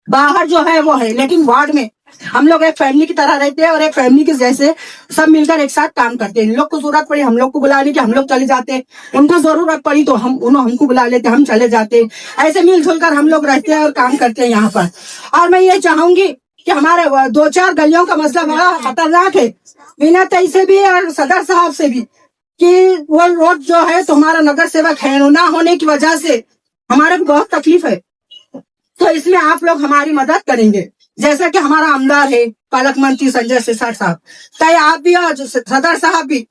बाहर जो है वो है, लेकिन वार्ड में हम लोग एक फैमिली की तरह रहते हैं और एक फैमिली के जैसे सब मिलकर एक साथ काम करते हैं। इन लोग को जरूरत पड़ी हम लोग को बुला लेते, हम लोग चले जाते हैं, उनको जरूरत पड़ी तो हमको बुला लेते, हम चले जाते। ऐसे मिलजुल कर हम लोग रहते हैं और काम करते हैं यहाँ पर। और मैं ये चाहूंगी कि हमारे 2-4 गलियों का मसला बड़ा खतरनाक है, बिना तई से भी और सदर साहब से भी, कि वो रोड जो है तो हमारा नगर सेवक है ना होने की वजह से हमारे को बहुत तकलीफ है। तो इसमें आप लोग हमारी मदद करेंगे, जैसा कि हमारा आमदार है पालक मंत्री संजय सिरसाट साहब, चाहे आप भी और सदर साहब भी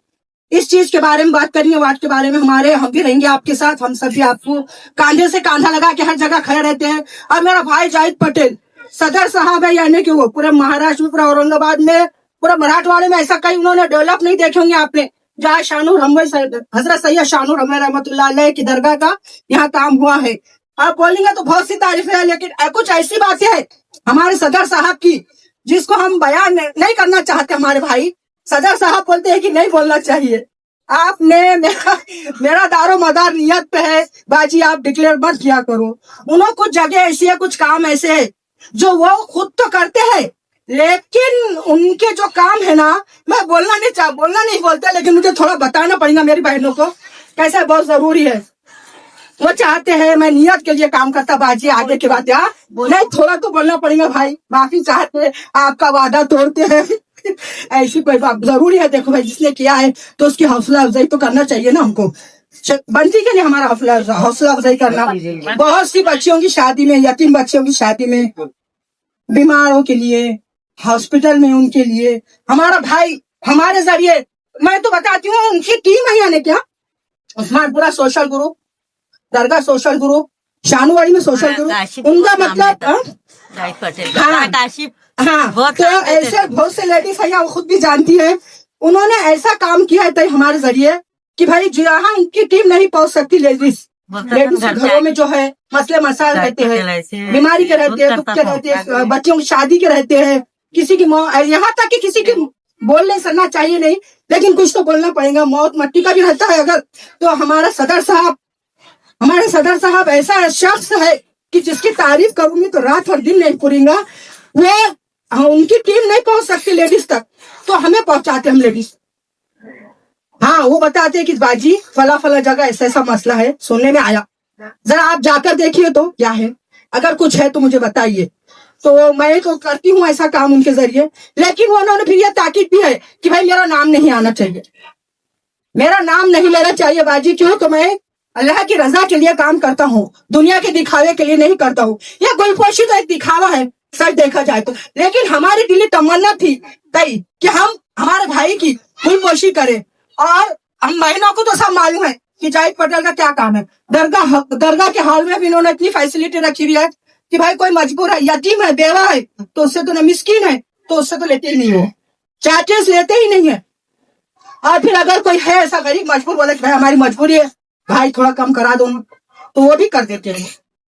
इस चीज के बारे में बात करेंगे, वार्ड के बारे में हमारे, हम भी रहेंगे आपके साथ। हम सभी आपको कांधे से कांधा लगा के हर जगह खड़े रहते हैं। और मेरा भाई जाहिद पटेल सदर साहब है, यानी कि वो पूरे महाराष्ट्र में, पूरा औरंगाबाद में, पूरा मराठवाड़े में ऐसा कहीं उन्होंने डेवलप नहीं देखे होंगे आपने, जहाँ शानूर हमई हजरत सैयद शानूर हमई रहमतुल्लाह अलैह की दरगाह का यहाँ काम हुआ है। आप बोलेंगे तो बहुत सी तारीफें हैं, लेकिन कुछ ऐसी बातें हैं हमारे सदर साहब की जिसको हम बयान नहीं करना चाहते। हमारे भाई सदर साहब बोलते हैं कि नहीं बोलना चाहिए। आपने मेरा दारो मदार नियत पे है बाजी, आप डिक्लेयर मत किया करो। उन्होंने कुछ जगह ऐसी है, कुछ काम ऐसे है जो वो खुद तो करते हैं, लेकिन उनके जो काम है ना, मैं बोलना नहीं बोलते, लेकिन मुझे थोड़ा बताना पड़ेगा मेरी बहनों को कैसा बहुत जरूरी है। वो चाहते हैं मैं नियत के लिए काम करता बाजी, आगे की बात यार नहीं, थोड़ा तो बोलना पड़ेगा भाई, माफी चाहते हैं, आपका वादा तोड़ते हैं ऐसी कोई बात जरूरी है। देखो भाई, जिसने किया है तो उसकी हौसला अफजाई तो करना चाहिए ना हमको, बनती के लिए हमारा हौसला अफजाई करना। बहुत सी बच्चियों की शादी में, यतीम बच्चियों की शादी में, बीमारों के लिए, हॉस्पिटल में उनके लिए, हमारा भाई हमारे जरिए, मैं तो बताती हूँ उनकी टीम है, यानी क्या उस्मानपुरा सोशल गुरु, दरगाह सोशल गुरु, शानूवाड़ी में सोशल गुरु, उनका मतलब हाँ, तो ऐसे बहुत से लेडीज है, वो खुद भी जानती है, उन्होंने ऐसा काम किया है हमारे जरिए कि भाई जहाँ उनकी टीम नहीं पहुंच सकती लेडीज घरों में जो है मसले मसाइल रहते हैं, बीमारी के रहते हैं, दुख के रहते हैं, बच्चों की शादी के रहते हैं, किसी की यहाँ तक कि किसी की बोलने सुनना चाहिए नहीं, लेकिन कुछ तो बोलना पड़ेगा, मौत मट्टी का भी रहता है अगर, तो हमारे सदर साहब ऐसा शख्स है कि जिसकी तारीफ करूंगी तो रात और दिन नहीं पूरेगा। वो उनकी टीम नहीं पहुंच सकती लेडीज तक, तो हमें पहुंचाते हम लेडीज। हाँ, वो बताते हैं कि बाजी फला जगह ऐसा ऐसा मसला है, सुनने में आया, जरा आप जाकर देखिए तो क्या है, अगर कुछ है तो मुझे बताइए। तो मैं तो करती हूँ ऐसा काम उनके जरिए, लेकिन उन्होंने फिर ये ताकीद भी है कि भाई मेरा नाम नहीं आना चाहिए, मेरा नाम नहीं लेना चाहिए बाजी। क्यों? तो मैं अल्लाह की रजा के लिए काम करता हूँ, दुनिया के दिखावे के लिए नहीं करता हूँ। यह गुलपोशी तो एक दिखावा है सच देखा जाए तो, लेकिन हमारी दिली तमन्ना थी तई कि हम हमारे भाई की गुलपोशी करें। और हम बहनों को तो सब मालूम है कि जाहिद पटेल का क्या काम है। दरगाह के हॉल में भी इन्होंने इतनी फैसिलिटी रखी हुई है कि भाई कोई मजबूर है, यतीम है, बेवा है, तो उससे तो न मिस्कीन है तो उससे तो लेते ही नहीं हो, चार्जेस लेते ही नहीं है। और फिर अगर कोई है ऐसा गरीब मजबूर बोले कि भाई हमारी मजबूरी है, भाई थोड़ा कम करा दो, तो वो भी कर देते हैं।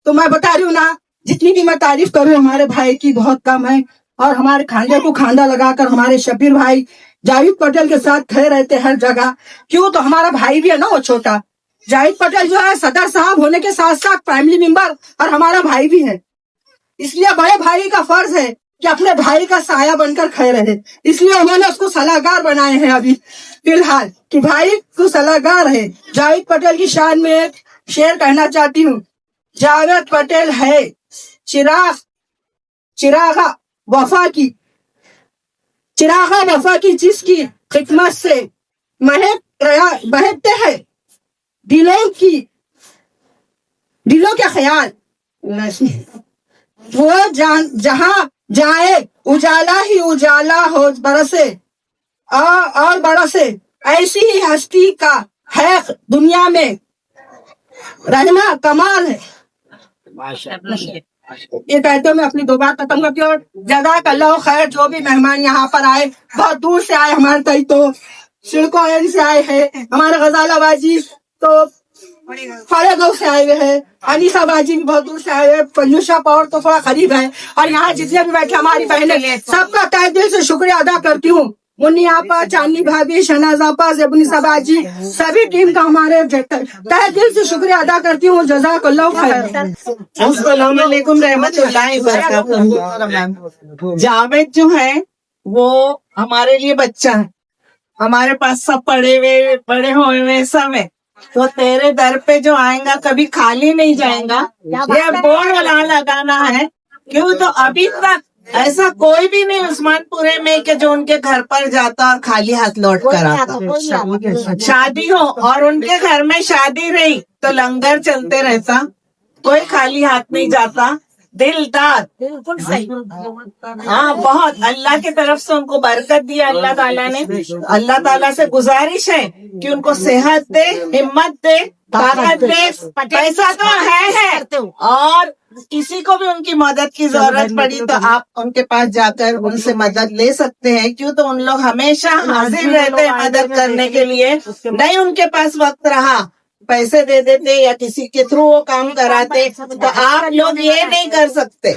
तो मैं बता रही हूँ ना, जितनी भी मैं तारीफ करूँ हमारे भाई की बहुत कम है। और हमारे खांडे को खांडा लगाकर हमारे शबीर भाई जाहिद पटेल के साथ खड़े रहते हर जगह। क्यों? तो हमारा भाई भी है ना वो छोटा जाहिद पटेल जो है, सदर साहब होने के साथ साथ फैमिली मेंबर और हमारा भाई भी है, इसलिए बड़े भाई का फर्ज है कि अपने भाई का साया बनकर खड़े रहे। इसलिए उन्होंने उसको सलाहकार बनाए हैं अभी फिलहाल कि भाई तू सलाहकार है। जाहिद पटेल की शान में एक शेर कहना चाहती हूँ, जावेद पटेल है चिरागा वफा की जिसकी खिदमत से महकते हैं दिलों के ख्याल, वो जहां जाए उजाला ही उजाला हो बरसे और बरसे, ऐसी ही हस्ती का है दुनिया में रहना कमाल है। ये कहते हुए मैं अपनी दो बात खत्म करती हूँ। जज़ाक अल्लाह खैर। जो भी मेहमान यहाँ पर आए, बहुत दूर से आए, हमारे तई तो शिल्को से आए हैं, हमारे गजालाबाजी तो फड़े गाँव से आए हुए हैं, अनीसा बाजी भी बहुत दूर से आए हुए, पंजूशा पावर तो थोड़ा करीब है, और यहाँ जितने भी बैठे हमारी बहनें, सबका तहे दिल से शुक्रिया अदा करती हूँ। मुन्नी आपा, चांदनी भाभी, शहनाज आपा, ज़ेबुनिसा बाजी, सभी टीम का हमारे तहे दिल से शुक्रिया अदा करती हूँ। जज़ाकल्लाह खैर। अस्सलाम वालेकुम रहमतुल्लाहि व बरकातहू। जावेद जो है वो हमारे लिए बच्चा है, हमारे पास सब बड़े हुए सब है, तो तेरे दर पे जो आएगा कभी खाली नहीं जाएगा, ये बोर्ड लगाना है। क्यों? तो अभी तक ऐसा कोई भी नहीं उस्मानपुरे में कि जो उनके घर पर जाता और खाली हाथ लौट कर आता। शादी हो और उनके घर में शादी रही तो लंगर चलते रहता, कोई खाली हाथ नहीं जाता। दिलदार, हाँ, बहुत अल्लाह की तरफ से उनको बरकत दिया अल्लाह ताला ने। अल्लाह ताला से गुजारिश है कि उनको सेहत दे, हिम्मत दे, ताकत दे। पैसा तो है और किसी को भी उनकी मदद की जरूरत पड़ी तो आप उनके पास जाकर उनसे मदद ले सकते हैं। क्यों? तो उन लोग हमेशा हाजिर रहते हैं मदद करने के लिए। नहीं उनके पास वक्त रहा, पैसे दे देते या किसी के थ्रू वो काम कराते, तो आप लोग ये नहीं कर सकते।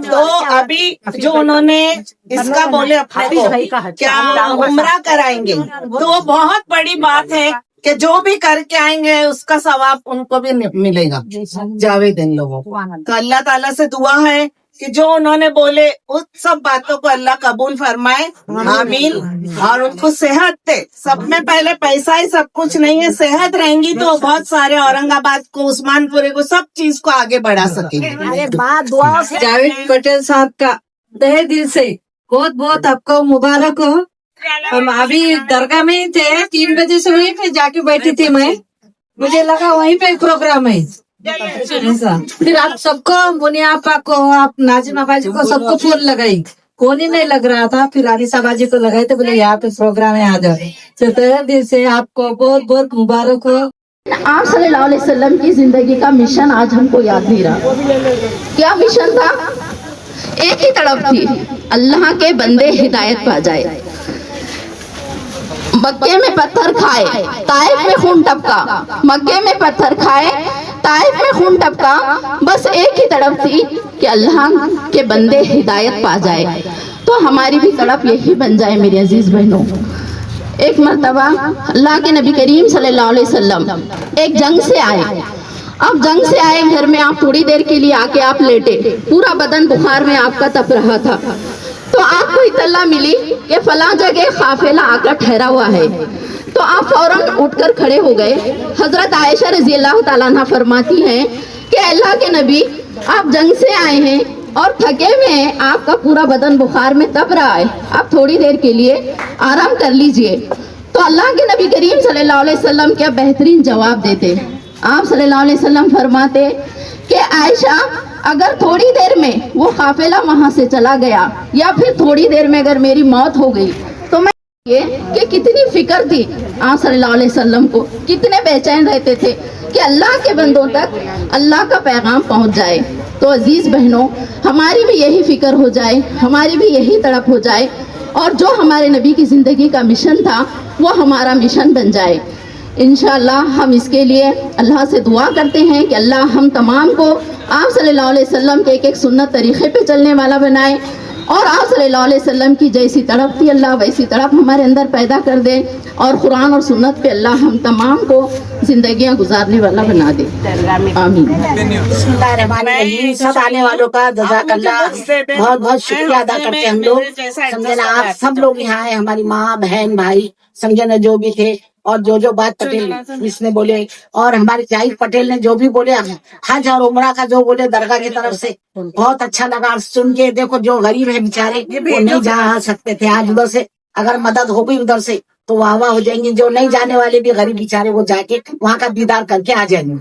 तो अभी जो उन्होंने इसका बोले अपने को क्या उम्रा कराएंगे, तो वो बहुत बड़ी बात है कि जो भी करके आएंगे उसका सवाब उनको भी मिलेगा जावेद इन लोगों को। तो अल्लाह ताला से दुआ है कि जो उन्होंने बोले उस सब बातों को अल्लाह कबूल फरमाए, आमीन। और उनको सेहत दे। सब में पहले पैसा ही सब कुछ नहीं है, सेहत रहेंगी तो बहुत सारे औरंगाबाद को, उस्मानपुरे को, सब चीज को आगे बढ़ा सकेंगे। जावेद पटेल साहब का तहे दिल से बहुत बहुत आपको मुबारक हो। हम अभी दरगाह में ही थे, 3 बजे से वहीं पे जाके बैठी थी मैं, मुझे लगा वहीं पे प्रोग्राम है ऐसा। फिर आप सबको, मुनिया आपा को, आप नाजिमा बाजी को, सबको फोन लगाई, कौन ही नहीं लग रहा था। फिर अनीसा बाजी को लगाए तो बोले यहाँ पे प्रोग्राम है, आ जाओ। तो तहे दिल से आपको बहुत बहुत मुबारक हो। आप सल्लल्लाहु अलैहि वसल्लम की जिंदगी का मिशन आज हमको याद नहीं रहा। क्या मिशन था? एक ही तड़प थी, अल्लाह के बंदे हिदायत पा जाए। मक्के में पत्थर खाए, ताइफ में खून टपका। मक्के में पत्थर खाए, ताइफ में खून टपका। बस एक ही तड़प थी कि अल्लाह के बंदे हिदायत पा जाए। तो हमारी भी तड़प यही बन जाए मेरे अजीज बहनों। एक मर्तबा अल्लाह के नबी करीम सल्लल्लाहु अलैहि वसल्लम एक जंग से आए। अब जंग से आए, घर में आप थोड़ी देर के लिए आके आप लेटे, पूरा बदन बुखार में आपका तप रहा था। तो आपको इत्तला मिली कि फलां जगह काफिला आकर ठहरा हुआ है। तो आप फौरन उठकर खड़े हो गए। हजरत आयशा रजी अल्लाह ताला अन्हा फरमाती हैं कि अल्लाह के नबी, आप जंग से आए हैं और थके हुए हैं, आपका पूरा बदन बुखार में तप रहा है, आप थोड़ी देर के लिए आराम कर लीजिए। तो अल्लाह के नबी करीम सल्लल्लाहु अलैहि वसल्लम क्या बेहतरीन जवाब देते। आप सल्लल्लाहु अलैहि वसल्लम फरमाते कि आयशा, अगर थोड़ी देर में वो काफिला वहां से चला गया या फिर थोड़ी देर में अगर मेरी मौत हो गई तो मैं ये कि कितनी फिक्र थी आप सल्लल्लाहु अलैहि वसल्लम को, कितने बेचैन रहते थे कि अल्लाह के बंदों तक अल्लाह का पैगाम पहुंच जाए। तो अजीज बहनों, हमारी भी यही फिक्र हो जाए, हमारी भी यही तड़प हो जाए और जो हमारे नबी की ज़िंदगी का मिशन था वो हमारा मिशन बन जाए। इंशाअल्लाह हम इसके लिए अल्लाह से दुआ करते हैं कि अल्लाह हम तमाम को आप सल्लल्लाहु अलैहि वसल्लम के एक सुन्नत तरीक़े पे चलने वाला बनाए और आप सल्लल्लाहु अलैहि वसल्लम की जैसी तड़प थी अल्लाह वैसी तड़प हमारे अंदर पैदा कर दे और कुरान और सुन्नत पे अल्लाह हम तमाम को जिंदगियां गुजारने वाला बना दे। आमीन। सब आने वालों का जज़ाकल्लाह बहुत बहुत शुक्रिया अदा करते हैं हम लोग। समझे ना, आप सब लोग यहाँ आए, हमारी माँ बहन भाई समझे ना, जो भी थे और जो बात पटेल इसने बोले और हमारे जाहिद पटेल ने जो भी बोले, हज और उमरा का जो बोले दरगाह की तरफ से बहुत अच्छा लगा सुन के। देखो जो गरीब है बेचारे वो नहीं जा सकते थे, आज उधर से अगर मदद हो गई उधर से तो वाह वाह हो जाएंगे। जो नहीं जाने वाले भी गरीब बेचारे वो जाके वहाँ का दीदार करके आ जाएंगे।